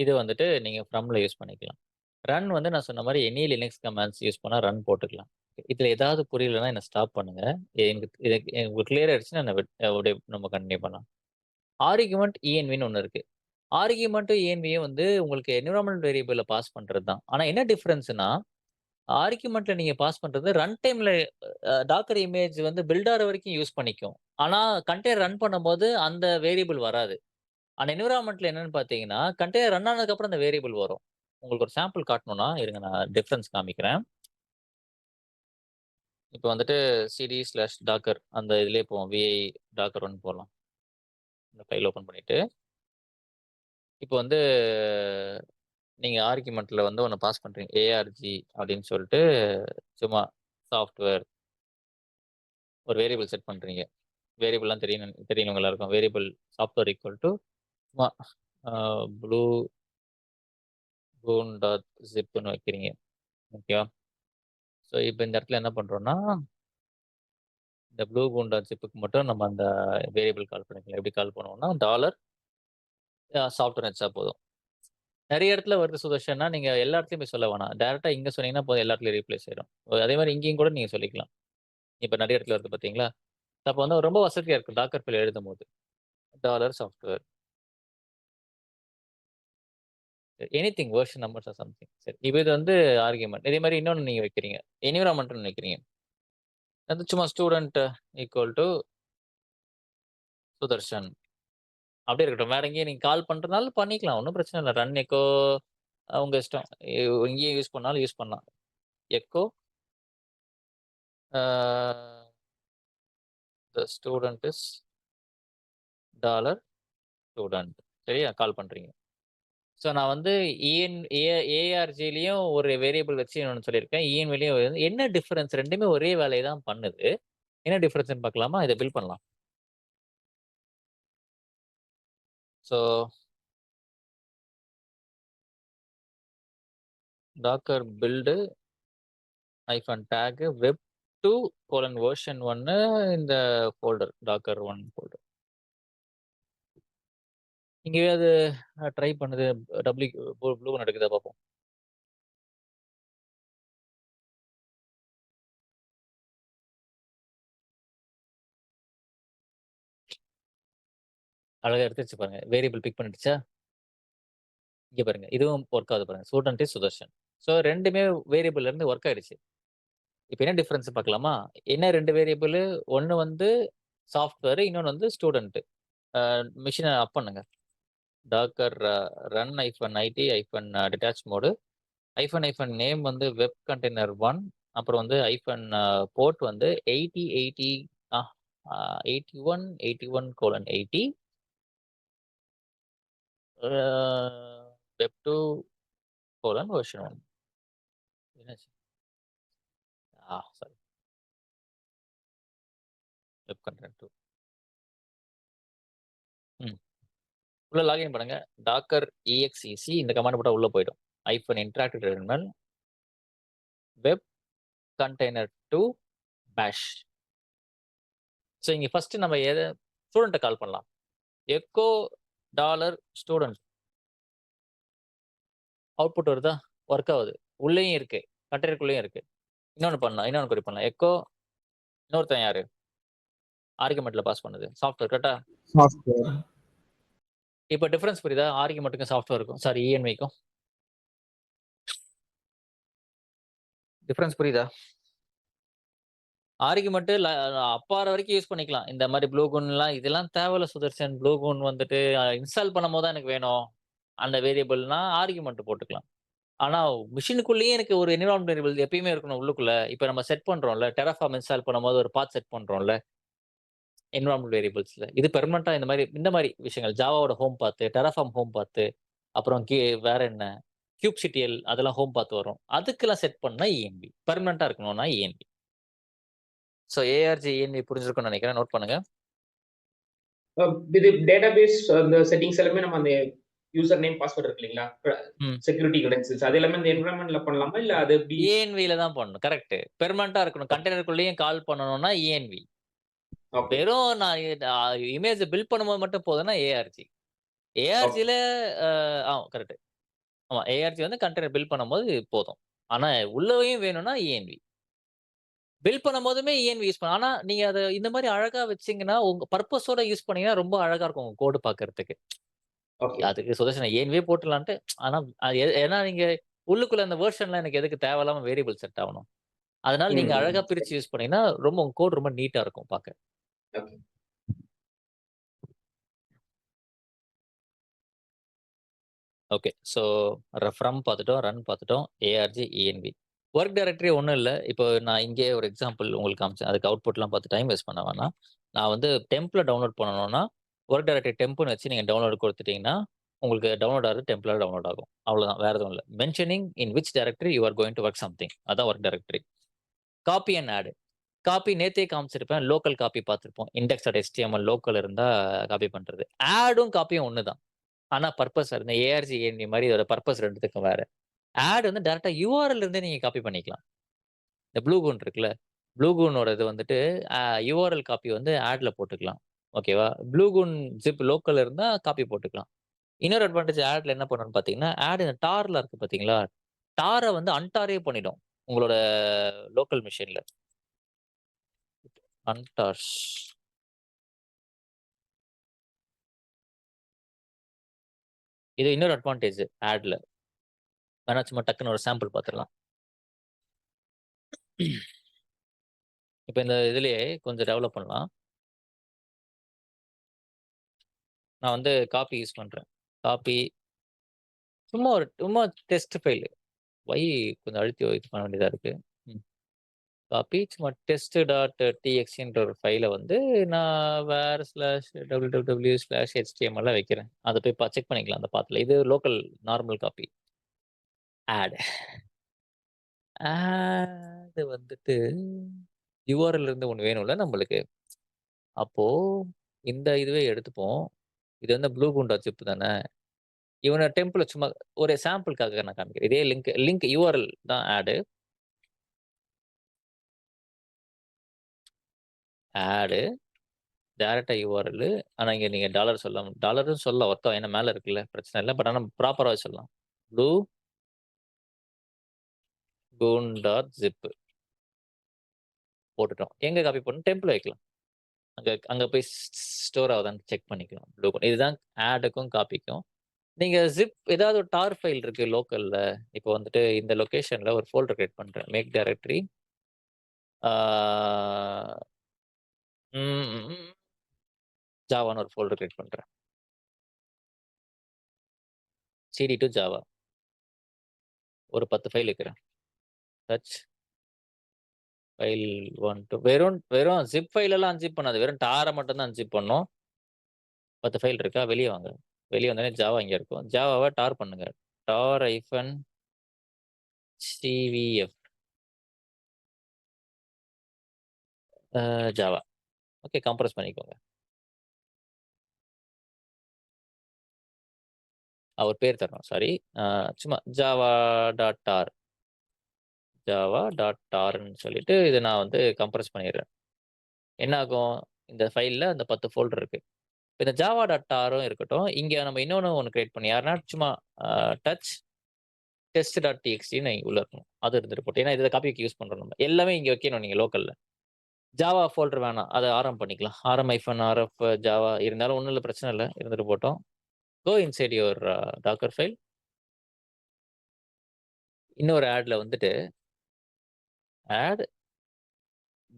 இது வந்துட்டு நீங்க ஃப்ரம்ல யூஸ் பண்ணிக்கலாம். ரன் வந்து நான் சொன்ன மாரி எனி லினக்ஸ் கமாண்ட்ஸ் யூஸ் பண்ணா ரன் போட்டுக்கலாம். இதுல ஏதாவது புரியலன்னா என்ன ஸ்டாப் பண்ணுங்க. எனக்கு இது உங்களுக்கு கிளியர் ஆயிடுச்சுன்னா அப்படியே நம்ம கன்டின்யூ பண்ணலாம். ஆர்குமென்ட் இஎன்வின்னு ஒண்ணு இருக்கு. ஆர்குமென்ட்டும் இஎன்வியும் வந்து உங்களுக்கு என்விரான்மென்ட் வேரியபிள்ல பாஸ் பண்றது தான். ஆனா என்ன டிஃபரன்ஸ்னா, ஆர்குமென்ட்ல நீங்க பாஸ் பண்றது ரன் டைம்ல டாக்கர் இமேஜ் வந்து பில்ட் ஆகுற வரைக்கும் யூஸ் பண்ணிக்கும். ஆனா கண்டெய்னர் ரன் பண்ணும்போது அந்த வேரியபிள் வராது. ஆனா என்விரான்மென்ட்ல என்னன்னு பார்த்தீங்கன்னா, கண்டெய்னர் ரன் ஆனதுக்கு அப்புறம் அந்த வேரியபிள் வரும். உங்களுக்கு ஒரு சாம்பிள் காட்டணும்னா, இருங்க நான் டிஃபரன்ஸ் காமிக்கிறேன். இப்போ வந்துட்டு cd/docker அந்த இதுலயே போவோம். டாக்கர்1 போலாம். இந்த ஃபைல் ஓப்பன் பண்ணிட்டு, இப்போ வந்து நீங்க ஆர்குமென்ட்ல வந்து ஒண்ணு பாஸ் பண்றீங்க. ஏஆர்ஜி அப்படின்னு சொல்லிட்டு சும்மா சாஃப்ட்வேர் ஒரு வேரியபிள் செட் பண்றீங்க. வேரியபிள்லாம் தெரியணுங்க எல்லாருக்கும். வேரியபிள் சாஃப்ட்வேர் ஈக்குவல் டூ சும்மா ப்ளூ பூன் டாட் ஜிப்னு வைக்கிறீங்க. ஓகேவா? ஸோ இப்போ இந்த இடத்துல என்ன பண்றோம்னா, இந்த ப்ளூ பூன் டாட் ஜிப்புக்கு மட்டும் நம்ம அந்த வேரியபிள் கால் பண்ணிக்கலாம். எப்படி கால் பண்ணுவோம்னா, டாலர் சாஃப்ட்வேர் வச்சா போதும். நெறைய இடத்துல வருது சுதர்ஷன்னா, நீங்க எல்லா இடத்துலயுமே சொல்ல வேணாம். டைரக்ட்டா இங்க சொன்னீங்கன்னா போதும் எல்லா இடத்துலயும் ரீப்ளேஸ் ஆயிடும். அதே மாரி இங்கேயும் கூட நீங்க சொல்லிக்கலாம். இப்ப நெறைய இடத்துல வருது பார்த்தீங்களா? அப்ப வந்து ரொம்ப வசதியா இருக்கும். டாக்கர் ஃபைல் எழுதும்போது. Dollar software. Anything version numbers or something. சரி. இப்ப இது வந்து ஆர்குமென்ட். இதே மாரி இன்னொன்னு நீங்க வைக்கிறீங்க. என்விரான்மென்ட்ன்னு வைக்கிறீங்க. அது சும்மா ஸ்டூடண்ட் ஈக்குவல் டூ சுதர்ஷன். அப்படியே இருக்கட்டும். வேற எங்கேயும் நீங்க கால் பண்றதுனாலும் பண்ணிக்கலாம். ஒண்ணும் பிரச்சனை இல்ல. ரன் எக்கோ உங்க இஷ்டம். இங்கேயும் யூஸ் பண்ணாலும் யூஸ் பண்ணலாம். Echo the student is taller student. சரியா? கால் பண்றீங்க. ஸோ நான் வந்து ஏஆர்ஜிலயும் ஒரு வேரியபிள் வச்சு இன்னொன்னு சொல்லியிருக்கேன். இஎன்விலயும் என்ன டிஃபரன்ஸ்? 2மே ஒரே வேலைய தான் பண்ணுது. என்ன டிஃபரன்ஸ்ன்னு பார்க்கலாமா? இத பில்ட் பண்ணலாம். So Docker build -tag web2:version1 இந்த ஃபோல்டர் டாக்கர்1 ஃபோல்டர். எங்கேயாவது ட்ரை பண்ணுது ப்ளூ நடக்குதா பார்ப்போம். அழகா எடுத்துச்சு பாருங்க. வேரியபிள் பிக் பண்ணிடுச்சா? இங்க பாருங்க. இதுவும் ஒர்க் ஆகுது பாருங்க. Student is Sudarshan. ஸோ 2மே வேரியபிள்ல இருந்து ஒர்க் ஆயிடுச்சு. இப்ப என்ன டிஃபரன்ஸ் பார்க்கலாமா? என்ன 2 வேரியபிள்? ஒண்ணு வந்து சாஃப்ட்வேர், இன்னொன்னு வந்து ஸ்டூடண்ட். மெஷின அப் பண்ணுங்க. Docker run -it -detach mode -name வந்து வெப் கண்டெய்னர் 1 அப்புறம் வந்து போர்ட் வந்து 8080 81 81:80 web2:version1. என்னாச்சு? சாரி. Web container 2. ம். உள்ள லாகின் பண்ணுங்க. டாக்கர் exec இந்த கமாண்ட் போட்டா உள்ள போயிடும். -interactive terminal web container 2 bash. So இங்க ஃபர்ஸ்ட் நம்ம ஸ்டூடண்ட்ட கால் பண்ணலாம். Echo dollar student. அவுட்புட் வருதா? ஒர்க் ஆகுது. உள்ளேயும் இருக்கு, கண்டெய்னருக்குள்ளேயும் இருக்கு. இன்னொன்னு query பண்ணலாம். எக்கோ இன்னொருத்தன் யாரு? ஆர்குமெண்ட்ல பாஸ் பண்ணது சாஃப்ட்வேர் கரெக்டா? சாஃப்ட்வேர். இப்போ டிஃபரன்ஸ் புரியுதா? ஆர்குமெண்ட்டுக்கும் சாஃப்ட்வேருக்கும், சாரி இஎன்விக்கும் டிஃபரன்ஸ் புரியுதா? ஆர்குமெண்ட் அப்பாற வரைக்கும் யூஸ் பண்ணிக்கலாம். இந்த மாதிரி ப்ளூகுன்லாம் இதெல்லாம் தேவையில்ல சுதர்சன். ப்ளூகுன் வந்துட்டு இன்ஸ்டால் பண்ணும்போது தான் எனக்கு வேணும் அந்த வேரியபிள்னா ஆர்குமெண்ட் போட்டுக்கலாம். ஆனா மிஷினுக்குள்ளேயே எனக்கு ஒரு என்விரான்மென்ட் வேரியபிள் எப்பயுமே இருக்கணும் உள்ளுக்குள்ள. இப்போ நம்ம செட் பண்றோம்ல, டெராஃபார்ம் இன்ஸ்டால் பண்ணும்போது ஒரு பாத் செட் பண்றோம்ல என்விரான்மென்ட் வேரியபிள்ஸ்ல. இது பெர்மனன்ட்டா இந்த மாதிரி விஷயங்கள் ஜாவாவோட ஹோம் பாத், டெராஃபார்ம் ஹோம் பாத், அப்புறம் வேற என்ன கியூப்சிடிஎல் அதெல்லாம் ஹோம் பாத் வரும். அதுக்கெல்லாம் செட் பண்ணா இஎன்வி பெர்மனன்ட்டா இருக்கணும்னா இஎன்வி. ஸோ ஏஆர்ஜி இஎன்வி புரிஞ்சிருக்கும்னு நினைக்கிறேன். நோட் பண்ணுங்க. இது டேட்டாபேஸ் அந்த செட்டிங்ஸ் எல்லாமே நம்ம அந்த யூசர் நேம் பாஸ்வேர்ட் இருக்கு இல்லைங்களா? செக்யூரிட்டி கிரெடென்ஷியல்ஸ் அது எல்லாமே இந்த என்விரான்மென்ட்ல பண்ணலாமா இல்ல அது எப்படி? இஎன்வில தான் பண்ணணும். கரெக்ட். பெர்மனன்ட்டா இருக்கணும். கண்டெய்னருக்குள்ளேயும் கால் பண்ணணும்னா இஎன்வி. ஓகே. வெறும் நான் இமேஜ் பில்ட் பண்ணும்போது மட்டும் போதும்னா ஏஆர்ஜி. ஏஆர்ஜில கரெக்ட். ஆமா ஏஆர்ஜி வந்து கண்டெய்னர் பில்ட் பண்ணும்போது போதும். ஆனா உள்ளேயும் வேணும்னா இஎன்வி. பில்ட் பண்ணும்போதுமே இஎன்வி யூஸ் பண்ணலாம். ஆனா நீங்க அத இந்த மாதிரி அழகா வச்சீங்கன்னா உங்க பர்பஸோட யூஸ் பண்ணீங்கன்னா ரொம்ப அழகா இருக்கும் உங்க கோட் பார்க்கறதுக்கு. ஓகே. அதுக்கு சுதர்சன் இஎன்வியே போட்டுலான்ட்டு. ஆனா ஏன்னா நீங்க உள்ளுக்குள்ள அந்த வெர்ஷன்ல எனக்கு எதுக்கு தேவையில்லாம வேரியபிள் செட் ஆகணும். அதனால நீங்க அழகா பிரிச்சு யூஸ் பண்ணீங்கன்னா ரொம்ப உங்க கோட் ரொம்ப நீட்டா இருக்கும் பார்க்க. ஓகே. ஓகே. ஸோ ஃப்ரம் பார்த்துட்டோம், ரன் பார்த்துட்டோம், ஏஆர்ஜி, இஎன்வி. ஒர்க் டைரக்டரி ஒன்றும் இல்லை. இப்போ நான் இங்கே ஒரு எக்ஸாம்பிள் உங்களுக்கு காமிச்சேன். அதுக்கு அவுட்புட்லாம் பார்த்து டைம் வேஸ்ட் பண்ண வேணாம். நான் வந்து டெம்ப்ல டவுன்லோட் பண்ணணும்னா ஒர்க் டைரக்டரி டெம்ப்னு வச்சு நீங்கள் டவுன்லோட் கொடுத்துட்டீங்கன்னா உங்களுக்கு டவுன்லோட் ஆகுது, டெம்ப்ல டவுன்லோட் ஆகும். அவ்வளோதான், வேற எதுவும் இல்லை. Mentioning in which directory you are going to work something, அதான் ஒர்க் டைரக்டரி. காப்பி அண்ட் ஆடு. காப்பி நேத்தே காமிச்சிருப்பேன். லோக்கல் காப்பி பார்த்துருப்போம். index.html லோக்கல் இருந்தா காப்பி பண்றது. ஆடும் காப்பியும் ஒன்று தான். ஆனா பர்பஸ் இந்த ஏஆர்ஜி ஏஎன்வி மாதிரி இதோட பர்பஸ் ரெண்டுத்துக்கும் வேற. ஆட் வந்து டைரக்டா யூஆர்எல் இருந்தே நீங்க காப்பி பண்ணிக்கலாம். இந்த ப்ளூகூன் இருக்குல்ல, ப்ளூகூனோட இது வந்துட்டு யூஆர்எல் காப்பி வந்து ஆட்ல போட்டுக்கலாம். ஓகேவா? ப்ளூகூன் ஜிப் லோக்கல் இருந்தா காப்பி போட்டுக்கலாம். இன்னொரு அட்வான்டேஜ் ஆட்ல என்ன பண்ணணும்னு பார்த்தீங்கன்னா, ஆட் இந்த டார்ல இருக்கு பார்த்தீங்களா? டாரை வந்து அன்டாரே பண்ணிடும் உங்களோட லோக்கல் மிஷின்ல. அன்டார்ஸ் இது இன்னொரு அட்வான்டேஜ் ஆட்ல. வேணா சும்மா டக்குன்னு ஒரு சாம்பிள் பார்த்துடலாம். இப்போ இந்த இதுலயே கொஞ்சம் டெவலப் பண்ணலாம். நான் வந்து காப்பி யூஸ் பண்றேன். காப்பி சும்மா டெஸ்ட் ஃபைல். வை கொஞ்சம் அழுத்தி இது பண்ண வேண்டியதா இருக்கு. காப்பி சும்மா டெஸ்ட் டாட் டிஎக்ஸ்ன்ற ஒரு ஃபைலை வந்து நான் வேற /www/html வைக்கிறேன். அதை போய் செக் பண்ணிக்கலாம் அந்த பாத்தில். இது local normal copy. Add add வந்துட்டு யூஆர்எல் இருந்து ஒன்று வேணும்ல நம்மளுக்கு. அப்போ இந்த இதுவே எடுத்துப்போம். இது வந்து ப்ளூகுண்டா ஜிப் தானே. இவனை டெம்பிள் சும்மா ஒரு சாம்பிளுக்காக நான் காமிக்கிறேன். இதே லிங்க் யூஆர்எல் தான் ஆடு. டேரக்டா யூஆர்எல். ஆனா இங்க நீங்க டாலர் சொல்லலாம். டாலரும் சொல்ல ஒர்த்தம் ஏன்னா மேல இருக்குல்ல, பிரச்சனை இல்லை. பட் ஆனா ப்ராப்பராக சொல்லலாம். ப்ளூகூன்.ஜிப் போட்டுட்டோம். எங்க காப்பி பண்ணணும்? டெம்பிள் வைக்கலாம். அங்க போய் ஸ்டோர் ஆகுதான்னு செக் பண்ணிக்கலாம். ப்ளூகூன் இதுதான் ஆடுக்கும் காப்பிக்கும். நீங்க ஜிப் ஏதாவது ஒரு டார் ஃபைல் இருக்கு லோக்கல்ல. இப்போ வந்துட்டு இந்த லொகேஷன்ல ஒரு ஃபோல்டர் கிரியேட் பண்றேன். மேக் டைரக்டரி ஜாவான்னு ஒரு ஃபோல்டர் கிரியேட் பண்றேன். சிடி டு ஜாவா ஒரு 10 ஃபைல் வைக்கிறேன். டச் ஃபைல் 1 2 வெறும் ஜிப் ஃபைல் எல்லாம் அன்ஜிப் பண்ணாது. வெறும் டாரை மட்டும் தான் அன்ஜிப் பண்ணும். 10 ஃபைல் இருக்கா? வெளியே வாங்க. வெளியே வந்தோடனே ஜாவா இங்கே இருக்கும். ஜாவாவை டார் பண்ணுங்க. டார் -cvf ஜாவா. ஓகே, கம்ப்ரஸ் பண்ணிக்கோங்க. அவர் பேர் தரணும், சாரி. சும்மா java.tar சொல்லிட்டு இதை நான் வந்து கம்ப்ரஸ் பண்ணிடுறேன். என்ன ஆகும்? இந்த ஃபைலில் அந்த 10 ஃபோல்டர் இருக்கு. இந்த java.tar இருக்கட்டும். இங்கே நம்ம இன்னொன்று கிரியேட் பண்ணி யாருன்னா சும்மா டச் test.txt உள்ள இருக்கணும். அது இருந்துட்டு போட்டு. ஏன்னா இதில் காப்பி யூஸ் பண்ணுறோம் நம்ம. எல்லாமே இங்கே வைக்கணும் நீங்கள் லோக்கலில். ஜாவா ஃபோல்டர் வேணாம். அதை ஆரம் பண்ணிக்கலாம். ஆரம்-RF ஜாவா இருந்தாலும் ஒன்றும் இல்லை, பிரச்சனை இல்லை, இருந்துட்டு போட்டோம். Go inside your Docker file. இன்னொரு ஆட்ல வந்துட்டு ஆட்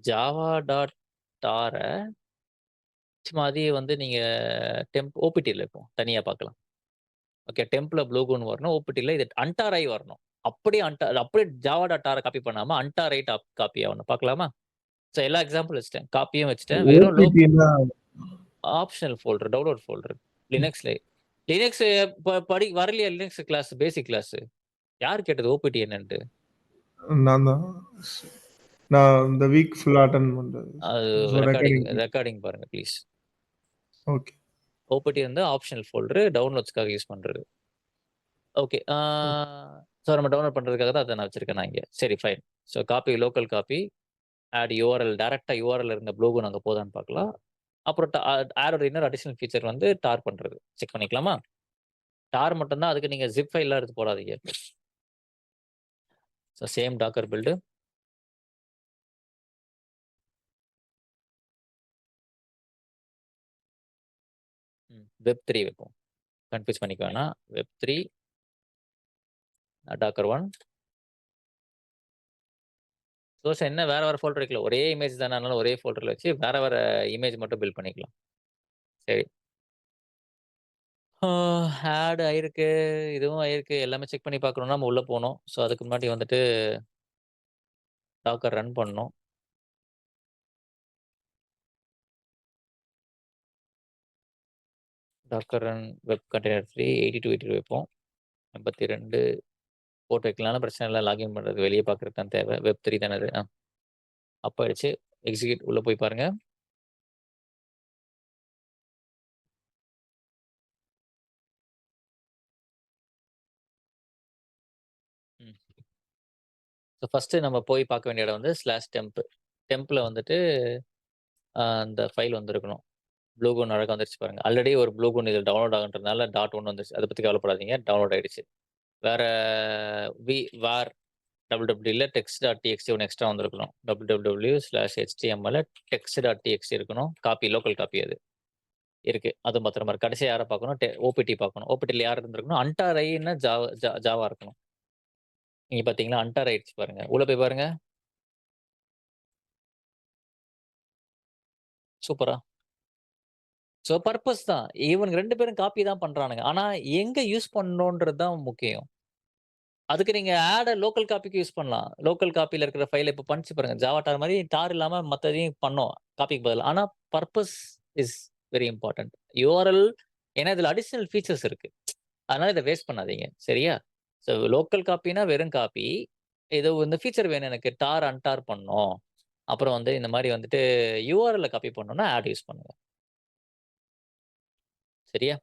java.tar சும்மா அதையே வந்து நீங்கள் ஓபிடியில் இருக்கும் தனியாக பார்க்கலாம். ஓகே, டெம்பில் ப்ளூகுன்னு வரணும். ஓபிடியில் இது அன்டாரை வரணும். அப்படியே ஜாவா.tar காப்பி பண்ணாமல் அன்டாரை காப்பி ஆகணும். பார்க்கலாமா? ஸோ எல்லா எக்ஸாம்பிள் வச்சுட்டேன், காப்பியும் வச்சுட்டேன். வெறும் ஆப்ஷனல் ஃபோல்டர், டவுன்லோட் ஃபோல்டர் லினக்ஸ்ல. லினக்ஸ் வரலையா? லினக்ஸ் கிளாஸ், பேசிக் கிளாஸ் யார் கேட்டது ஓபிடி என்னன்ட்டு? நான் தான். நான் இந்த வீக் ஃபுல்லா அட்டெண்ட் பண்றது. அது ரெக்கார்டிங் பாருங்க ப்ளீஸ். ஓகே. ஓபிடி வந்து ஆப்ஷனல் ஃபோல்டர், டவுன்லோட்ஸ்க்காக யூஸ் பண்றது. ஓகே, ஸோ நம்ம டவுன்லோட் பண்றதுக்காக தான் அதை நான் வச்சிருக்கேன் நான் இங்கே. சரி, fine. So copy, local copy, add URL, டேரக்டா யூஆர்எல் இருந்த ப்ளூகு நாங்கள் போதான்னு பார்க்கலாம். அப்புறம் ஆடோட இன்னொரு அடிஷனல் ஃபீச்சர் வந்து டார் பண்றது. செக் பண்ணிக்கலாமா? டார் மட்டும்தான், அதுக்கு நீங்க ஜிப் ஃபைல்லாம் எடுத்து போடாதீங்க. So same Docker build. Web3 வைப்போம், கன்ஃபியூஸ் பண்ணிக்க வேணாம். வெப்3 டாக்கர் 1. ஸோ என்ன வேற ஃபோல்டர் வைக்கல, ஒரே இமேஜ் தானே, அதனால ஒரே ஃபோல்டரில் வச்சு வேற இமேஜ் மட்டும் பில்ட் பண்ணிக்கலாம். சரி, ஆட் ஆயிருக்கு, இதுவும் ஆயிருக்கு. எல்லாமே செக் பண்ணி பார்க்கணும்னா நம்ம உள்ளே போகணும். ஸோ அதுக்கு முன்னாடி வந்துட்டு டாக்கர் ரன் பண்ணணும். டாக்கர் ரன் வெப் கண்டெய்னர் 3 82 வைப்போம். 82 போட்டு வைக்கலாம், பிரச்சனை இல்லை. லாகின் பண்ணுறது வெளியே பார்க்குறது தான் தேவை. வெப்3 தானே அது. அப்போ ஆயிடுச்சு. எக்ஸிக்யூட், உள்ளே போய் பாருங்க. ஸோ ஃபஸ்ட்டு நம்ம போய் பார்க்க வேண்டிய இடம் வந்து /temp. டெம்பில் வந்துட்டு அந்த ஃபைல் வந்துருக்கணும். ப்ளூகுன் அழகாக வந்துருச்சு பாருங்க. ஆல்ரெடி ஒரு ப்ளூகுன் இதில் டவுன்லோட் ஆகுன்றதுனால .1 வந்துருச்சு. அதை பற்றி கவலைப்படாதீங்க, டவுன்லோட் ஆயிடுச்சு. வேற var www text.txt ஒன்று எக்ஸ்ட்ரா வந்துருக்கணும். www/html text.txt இருக்கணும். காப்பி, லோக்கல் காப்பி அது இருக்கு. அது மாத்திரமா இருக்கு. கடைசியாக யாரை பார்க்கணும்? ஓபிடி பார்க்கணும். ஓபிடியில் யார் இருந்திருக்கணும்? அன்டாரைன்னு ஜாவா இருக்கணும். நீங்க பார்த்தீங்களா? அன்டார் ஆயிடுச்சு பாருங்க. உள்ள போய் பாருங்க. சூப்பரா. ஸோ பர்பஸ் தான். இவனுங்க 2 பேரும் காப்பி தான் பண்றானுங்க. ஆனா எங்க யூஸ் பண்ணணுன்றது தான் முக்கியம். அதுக்கு நீங்க லோக்கல் காப்பிக்கு யூஸ் பண்ணலாம். லோக்கல் காப்பில இருக்கிற ஃபைல இப்ப பண்ணிச்சு பாருங்க. ஜாவா டார் மாதிரி டார் இல்லாம மத்ததையும் பண்ணோம் காப்பிக்கு பதிலா. ஆனா purpose is very important. URL, ஏன்னா இதுல அடிஷனல் ஃபீச்சர்ஸ் இருக்கு. அதனால இதை வேஸ்ட் பண்ணாதீங்க, சரியா? ஸோ லோக்கல் காப்பினா வெறும் காப்பி. ஏதோ இந்த ஃபீச்சர் வேணும் எனக்கு, டார் அன்டார் பண்ணணும், அப்புறம் வந்து இந்த மாதிரி வந்துட்டு யூஆர்எல்ல காப்பி பண்ணணும்னா ஆட் யூஸ் பண்ணுங்க, சரியா?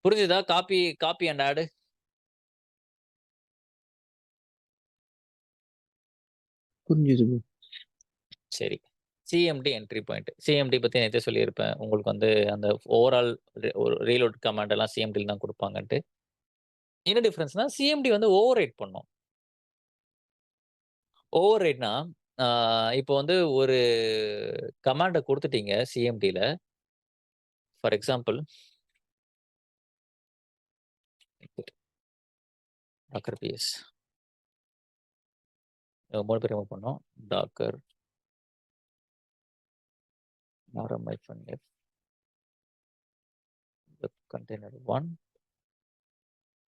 புரிஞ்சுதா? காப்பி அண்ட் ஆடு. புரிஞ்சுது. சரி, சிஎம்டி என்ட்ரி பாயிண்ட். சிஎம்டி பத்தி நேற்றே சொல்லியிருப்பேன் உங்களுக்கு. வந்து அந்த ஓவரால் ரீலோட் கமாண்ட் எல்லாம் சிஎம்டியில் தான் கொடுப்பாங்கன்ட்டு. என்ன டிஃபரன்ஸ்னா, சிஎம்டி வந்து ஓவர் ரைட் பண்ணும். ஓவர் ரைட்னா இப்போ வந்து ஒரு கமாண்டை கொடுத்துட்டீங்க சிஎம்டியில். ஃபார் எக்ஸாம்பிள், டாக்கர் பிஎஸ் 3 பேர் ரிமூவ் பண்ணோம். Docker rm-f web container 1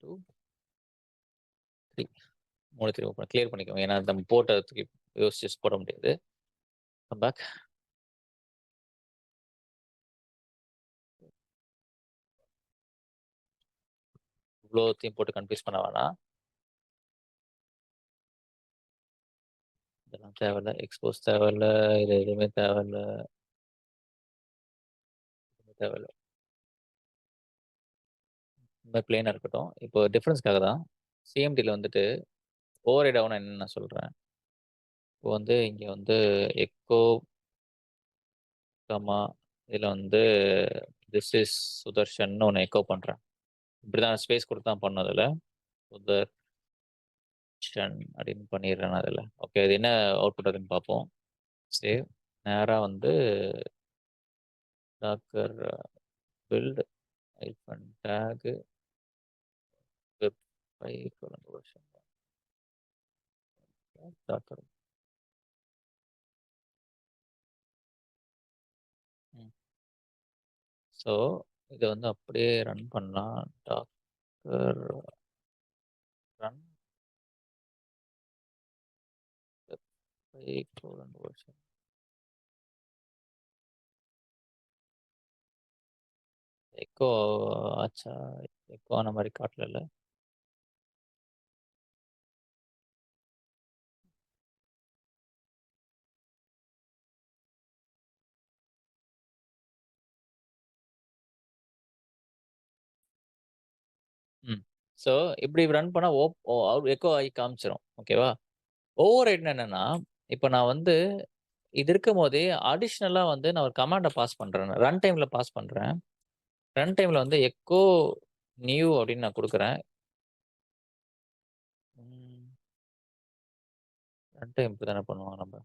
2 3 3 remove பண்ண கிளியர் பண்ணிக்கோங்க. ஏன்னா நம்ம போட்டதுக்கு யோசிச்சு போட முடியாது. Come back. இவ்வளோத்தையும் போட்டு கன்ஃபியூஸ் பண்ண வேணாம். இதெல்லாம் தேவையில்ல. எக்ஸ்போஸ் தேவையில்ல. இது எதுவுமே தேவையில்ல. தேவையில்ல. இந்த மாதிரி பிளேனாக இருக்கட்டும். இப்போ டிஃப்ரென்ஸ்க்காக தான் சிஎம்டியில் வந்துட்டு ஓவர் ரைட் ஆகணும். என்னன்னு நான் சொல்கிறேன். இப்போ வந்து இங்கே வந்து எக்கோ கமா இதில் வந்து திஸ் இஸ் சுதர்ஷன் ஒன்று எக்கோ பண்ணுறேன். இப்படிதான் ஸ்பேஸ் கொடுத்து தான் பண்ணணும் அதில். சுதர்ஷன் அப்படின்னு பண்ணிடுறேன் நான் அதில். ஓகே, அது என்ன அவுட்புட் வருதுன்னு பார்ப்போம். சேவ். நேராக வந்து Docker build hyphen tag web 5 version Docker. So இதை வந்து அப்படியே ரன் பண்ணலாம். டாக்கர் ரன் வெப் 5 வருஷன். எக்கோ ஆச்சா? எக்கோ ஆன மாதிரி காட்டல. ஸோ இப்படி ரன் பண்ணா எக்கோ ஆகி காமிச்சிரும். ஓகேவா? ஓவர் ரைட்னா என்னன்னா, இப்போ நான் வந்து இது இருக்கும் போதே அடிஷ்னலா வந்து நான் ஒரு கமாண்ட பாஸ் பண்றேன். ரன் டைம்ல பாஸ் பண்றேன். ரன் டைம்ல வந்து எக்கோ நியூ அப்படின்னு நான் கொடுக்குறேன். ரன் டைம் இப்படி தானே பண்ணுவோம் நம்ம.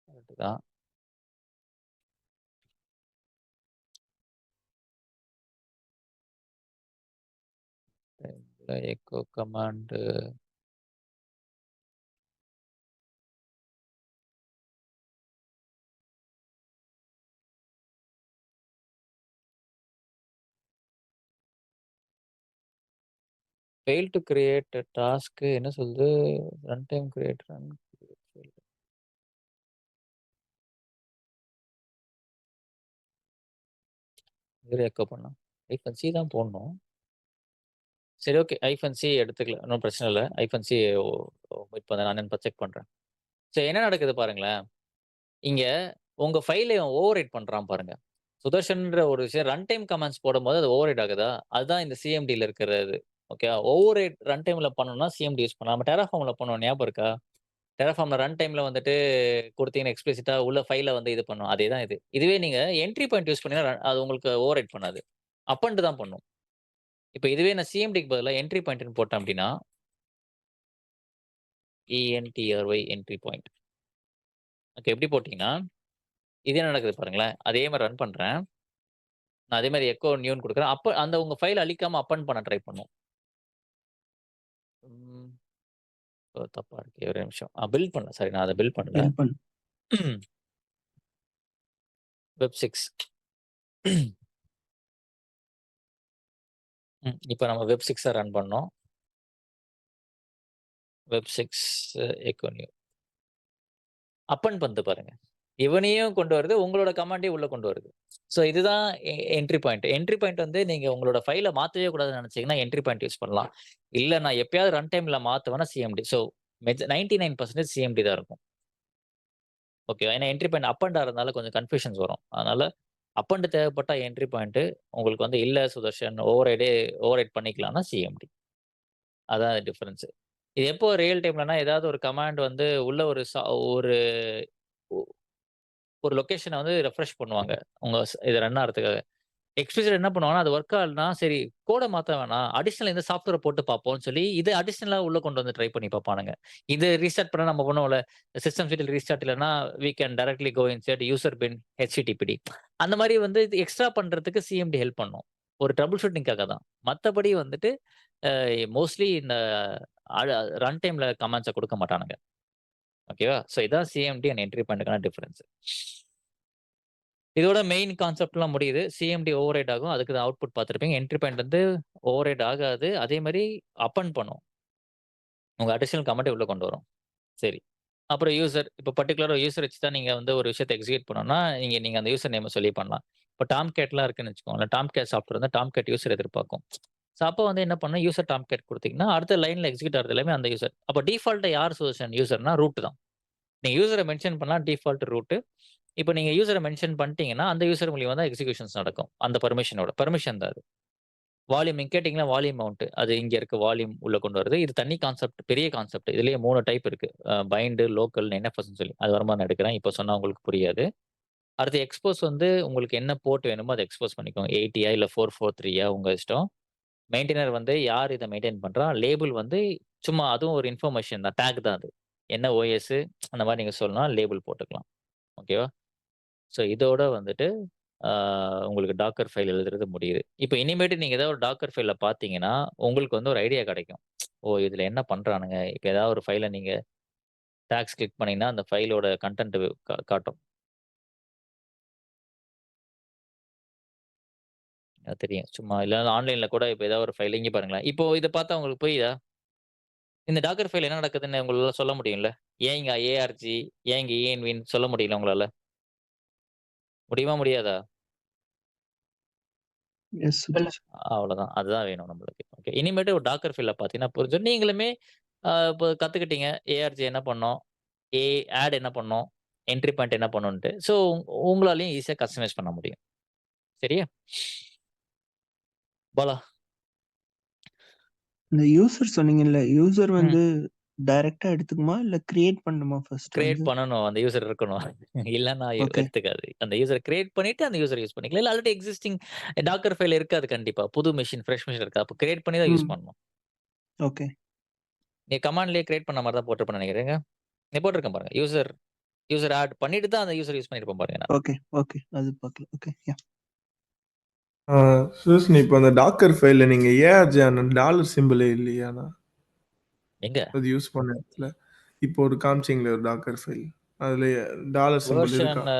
கரெக்ட் தான். Echo command fail to create task என்ன சொல்லுது? Run time create run echo பண்ணலாம். ஐஃபன் சி தான் போடணும். சரி, ஓகே, ஐஃபன் சி எடுத்துக்கலாம், ஒன்றும் பிரச்சனை இல்லை. ஐஃபன் சி வெயிட் பண்ண நான் இப்போ செக் பண்ணுறேன். சரி, என்ன நடக்குது பாருங்களேன். இங்க உங்க ஃபைலை ஓவர் ரைட் பண்றான் பாருங்க. சுதர்ஷன்ற ஒரு விஷயம் ரன் டைம் கமாண்ட்ஸ் போடும்போது அது ஓவர் ரைட் ஆகுதா? அதுதான் இந்த சிஎம்டியில் இருக்கிறது. ஓகே, ஓவர் ரைட் ரன் டைம்ல பண்ணணும்னா சிஎம்டி யூஸ் பண்ணலாம். நம்ம டெராஃபார்ம்ல பண்ணுவோம், ஞாபகம் இருக்கா? டெராஃபார்ம்ல ரன் டைம்ல வந்துட்டு கொடுத்தீங்கன்னா எக்ஸ்பிளிசிட்டா உள்ள ஃபைலை வந்து இது பண்ணும். அதே தான் இது. இதுவே நீங்க என்ட்ரி பாயிண்ட் யூஸ் பண்ணீங்கன்னா அது உங்களுக்கு ஓவர் ரைட் பண்ணாது. அப்பன்ட்டு தான் பண்ணும். இப்போ இதுவே நான் சிஎம்டிக்கு பதிலாக என்ட்ரி பாயிண்ட்னு போட்டேன் அப்படின்னா ENTRY என்ட்ரி பாயிண்ட். ஓகே, எப்படி போட்டீங்கன்னா இது என்ன நடக்குது பாருங்களேன். அதே மாதிரி ரன் பண்றேன். நான் அதே மாதிரி எக்கோ நியூன்னு கொடுக்குறேன். அப்ப அந்த உங்க ஃபைல் அழிக்காம அப்பன் பண்ண ட்ரை பண்ணும். தப்பா இருக்கு, ஒரு நிமிஷம். பில்ட் பண்ணல, சாரி, நான் அதை பில்ட் பண்ணல. வெப் 6 இப்போ நம்ம வெப் 6 ரன் பண்ணோம். வெப் 6 எக்கோ நியூ அப்பன் பண்ணு பாருங்க. இவனையும் கொண்டு வருது, உங்களோட கமாண்டையும் உள்ள கொண்டு வருது. ஸோ இதுதான் என்ட்ரி பாயிண்ட். என்ட்ரி பாயிண்ட் வந்து நீங்க உங்களோட ஃபைலை மாற்றவே கூடாதுன்னு நினைச்சீங்கன்னா என்ட்ரி பாயிண்ட் யூஸ் பண்ணலாம். இல்லை நான் எப்பயாவது ரன் டைம்ல மாற்றுவேன்னா சிஎம்டி. ஸோ 99% சிஎம்டி தான் இருக்கும். ஓகே, ஏன்னா என்ட்ரி பாயிண்ட் அப் அண்ட் இருந்தால கொஞ்சம் கன்ஃபியூஷன்ஸ் வரும். அதனால அப் அண்ட் தேவைப்பட்ட என்ட்ரி பாயிண்ட் உங்களுக்கு வந்து இல்லை சுதர்ஷன் ஓவர் ரைட் பண்ணிக்கலாம்னா சிஎம்டி. அதான் டிஃபரன்ஸ். இது எப்போ ரியல் டைம்லனா ஏதாவது ஒரு கமாண்ட் வந்து உள்ள ஒரு ஒரு லொகேஷனை வந்து ரெஃப்ரெஷ் பண்ணுவாங்க உங்க இது ரன் ஆகிறதுக்காக. எக்ஸ்பிளிசிட் என்ன பண்ணுவாங்கன்னா அது ஒர்க் ஆகலனா சரி கோடை மாற்ற வேணாம், அடிஷனல் இந்த சாஃப்ட்வேரை போட்டு பார்ப்போம்னு சொல்லி இது அடிஷனலா உள்ள கொண்டு வந்து ட்ரை பண்ணி பார்ப்பானுங்க. இது ரீஸ்டார்ட் பண்ண நம்ம பண்ணுவோம்ல, சிஸ்டம் சீட்டில் ரீஸ்டார்ட் இல்லைன்னா we can directly go inside user bin HTTPD. அந்த மாதிரி வந்து இது எக்ஸ்ட்ரா பண்றதுக்கு சிஎம்டி ஹெல்ப் பண்ணும். ஒரு ட்ரபிள் ஷூட்டிங்காக தான். மற்றபடி வந்துட்டு மோஸ்ட்லி இந்த ரன் டைம்ல கமாண்ட்ஸை கொடுக்க மாட்டானுங்க. ஓகேவா? ஸோ இதான் சிஎம்டி அண்ட் என்ட்ரி பாயிண்ட்டுக்கான டிஃபரன்ஸ். இதோட மெயின் கான்செப்ட்லாம் முடியுது. சிஎம்டி ஓவர் ரைட் ஆகும். அதுக்கு தான் அவுட்புட் பார்த்துருப்பீங்க. என்ட்ரி பாயிண்ட் வந்து ஓவர் ரைட் ஆகாது. அதே மாதிரி அப்பன் பண்ணும். உங்க அடிஷனல் கமெண்ட்டை உள்ள கொண்டு வரும். சரி. அப்புறம் யூசர் இப்போ பர்டிகுலராக யூசர் வச்சு தான் நீங்கள் வந்து ஒரு விஷயத்தை எக்ஸிக்யூட் பண்ணணும்னா நீங்கள் அந்த யூசர் நேமை சொல்லி பண்ணலாம். இப்போ டாம் கேட்லாம் இருக்குன்னு வச்சுக்கோங்களேன். டாம் கேட் சாஃப்ட்வேர் வந்து டாம் கேட் யூசர் எதிர்பார்க்கும். ஸோ அப்போ வந்து என்ன பண்ணணும், யூசர் டாம் கேட் கொடுத்தீங்கன்னா அடுத்த லைனில் எக்ஸிக்யூட் ஆகிறது எல்லாமே அந்த யூசர். அப்போ டிஃபால்ட்டாக யார் யூசர்னா ரூட் தான். நீங்கள் யூசரை மென்ஷன் பண்ணலாம், டிஃபால்ட் ரூட்டு. இப்போ நீங்க யூசரை மென்ஷன் பண்ணிட்டீங்கன்னா அந்த யூசர் மூலியமா தான் எக்ஸிகியூஷன்ஸ் நடக்கும். அந்த பர்மிஷன் தான் அது. வால்யூம் கேட்டிங்கன்னா வால்யூம் மவுண்ட் அது இங்க இருக்க வால்யூம் உள்ள கொண்டு வருது. இது தனி கான்செப்ட், பெரிய கான்செப்ட். இதுலயே 3 டைப் இருக்கு. பைண்டு, லோக்கல், NFS சொல்லி. அது வருமா நான் எடுக்கிறேன். இப்போ சொன்னா உங்களுக்கு புரியாது. அடுத்து எக்ஸ்போஸ் வந்து உங்களுக்கு என்ன போர்ட் வேணுமோ அத எக்ஸ்போஸ் பண்ணிக்கோங்க. 80யா இல்ல 443யா உங்க இஷ்டம். மெயின்டெய்னர் வந்து யார் இத மெயின்டெயின் பண்றா? லேபிள் வந்து சும்மா அதுவும் ஒரு இன்ஃபர்மேஷன் தான். டேக் தான் அது. என்ன ஓஎஸ் அந்த மாரி நீங்க சொல்லணும்னா லேபிள் போட்டுக்கலாம். ஓகேவா? ஸோ இதோட வந்துட்டு ஆ உங்களுக்கு டாக்கர் ஃபைல் எழுதுறது முடியுது. இப்ப இனிமேட்டு நீங்க ஏதாவது ஒரு டாக்கர் ஃபைல பார்த்தீங்கன்னா, உங்களுக்கு வந்து ஒரு ஐடியா கிடைக்கும். ஓ! இதுல என்ன பண்றானுங்க? இப்ப ஏதாவது ஒரு ஃபைல நீங்க டாக்ஸ் கிளிக் பண்ணீங்கன்னா, அந்த ஃபைலோட கன்டென்ட் காட்டும். அது தெரியும். சும்மா இல்ல ஆன்லைன்ல கூட இப்ப ஏதாவது ஒரு ஃபைல் இங்க பாருங்களேன். இப்போ இத பார்த்தா உங்களுக்கு புரியுதா? இந்த டாக்கர் ஃபைல் என்ன நடக்குதுன்னு உங்களால சொல்ல முடியும்ல? ஏன் இங்க ஏஆர்ஜி, ஏன் இங்க ஏஎன்வின்னு சொல்ல முடியல உங்களால? முடியுமா? முடியாதா? எஸ் சுதீஷ். அவ்வளோதான். அதுதான் வேணும் நம்மளுக்கு. ஓகே. இனிமேட்டு ஒரு டாக்கர் ஃபைல்ல பார்த்தீங்கன்னா புரிஞ்சிரும். நீங்களுமே இப்போ கத்துக்கிட்டீங்க. ஏஆர்ஜி என்ன பண்ணோம்? ஏ ஆட் என்ன பண்ணோம்? என்ட்ரி பாயிண்ட் என்ன பண்ணுன்ட்டு. ஸோ உங்களாலயும் ஈஸியா கஸ்டமைஸ் பண்ண முடியும். சரியா? பாலா. இந்த யூசர் சொன்னீங்கல்ல, யூசர் ம். வந்து டைரக்ட்டா எடுத்துக்குமா? இல்ல கிரியேட் பண்ணணுமா ஃபர்ஸ்ட் கிரியேட் வந்து? பண்ணணும். அந்த யூசர் இருக்கணும். இல்லன்னா ஓகே. எடுத்துக்காது. அந்த யூசர கிரியேட் பண்ணிட்டு அந்த யூசர் யூஸ் பண்ணிக்கலாம். இல்ல ஆல்ரெடி எக்ஸிஸ்டிங் டாக்கர் ஃபைல் இருக்காது கண்டிப்பா. புது மெஷின், ஃப்ரெஷ் மெஷின் இருக்கா? அப்ப கிரியேட் பண்ணி தான் யூஸ் ம். பண்ணணும். ஓகே. நீங்க கமாண்ட்லயே கிரியேட் பண்ண மாரி தான் போட்டிருப்பேன்னு நெனைக்கிறேங்க. நீ போட்டிருக்கேன் பாருங்க. யூசர் ஆட் பண்ணிட்டு தான் அந்த யூசர் யூஸ் பண்ணியிருப்பேன் பாருங்க நான். ஓகே. ஓகே. அது பார்க்கல. ஓகே. யா. சுதர்ஷன் இப்போ அந்த டாக்கர் ஃபைல்ல நீங்க ஏஆர்ஜி டாலர் சிம்பிளே இல்லையாண்ணா? எங்க? அது யூஸ் பண்ண இடத்துல. இப்போ ஒரு காமிச்சீங்களே ஒரு டாக்கர் ஃபைல். அதுல டாலர் சிம்பிள் வெர்ஷன் இருக்கா?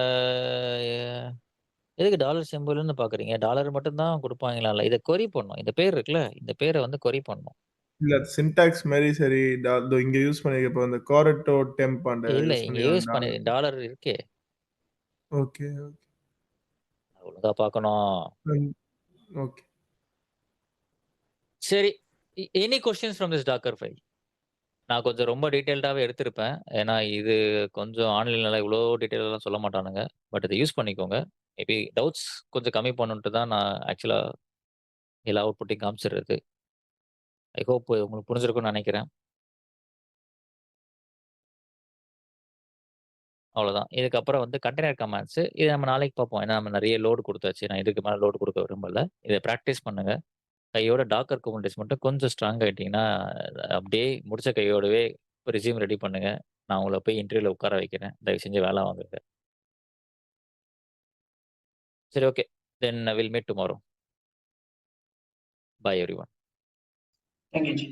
எதுக்கு டாலர் சிம்பல்ன்னு பார்க்குறீங்க? டாலர் மட்டும் தான் குடுப்பாங்களால்ல. இத கொரி பண்ணணும். இந்த பேர் இருக்குல்ல, இந்த பேர வந்து கொரி பண்ணணும். இல்ல சின்டாக்ஸ் மாரி சரி இதோ இங்க யூஸ் பண்ணிருக்க இப்போ அந்த கோரட்டோ டெம்ப் அந்த இல்ல யூஸ் இங்க பண்ணிருக்காங்க யூஸ் பண்ணி டாலர். டாலர் இருக்கே. ஓகே, ஒழுங்கா பார்க்கணும். ஓகே. சரி. Any questions from this Docker file? நான் கொஞ்சம் ரொம்ப டீட்டெயில்டாவே எடுத்திருப்பேன். ஏன்னா இது கொஞ்சம் ஆன்லைன்லலாம் இவ்ளோ டீட்டெயிலாலாம் சொல்ல மாட்டானுங்க. பட் இத யூஸ் பண்ணிக்கோங்க. மேபி டவுட்ஸ் கொஞ்சம் கம்மி பண்ணணுன்ட்டு தான் நான் ஆக்சுவலா எல்லா அவுட்புட்டையும் காமிச்சிடுறது. ஐ ஹோப் உங்களுக்கு புரிஞ்சிருக்கும்னு நெனைக்கிறேன். அவ்வளோதான். இதுக்கப்புறம் வந்து கண்டெய்னர் கமாண்ட்ஸ். இத நம்ம நாளைக்கு பார்ப்போம். ஏன்னா நம்ம நெறைய லோட் குடுத்தாச்சு. நான் இதுக்கு மேல லோட் குடுக்க விரும்பல. இத பிராக்டிஸ் பண்ணுங்க. கையோட டாக்கர் குபுன்டேஸ் மட்டும் கொஞ்சம் ஸ்ட்ராங் ஆயிட்டீங்கன்னா, அப்படியே முடிச்ச கையோடவே ரெஸ்யூம் ரெடி பண்ணுங்க. நான் உங்கள போய் இன்டர்வியூல உட்கார வைக்கிறேன். தயவு செஞ்சு வேல வாங்குங்க. சரி okay. Then will meet tomorrow. Bye everyone. Thank U G.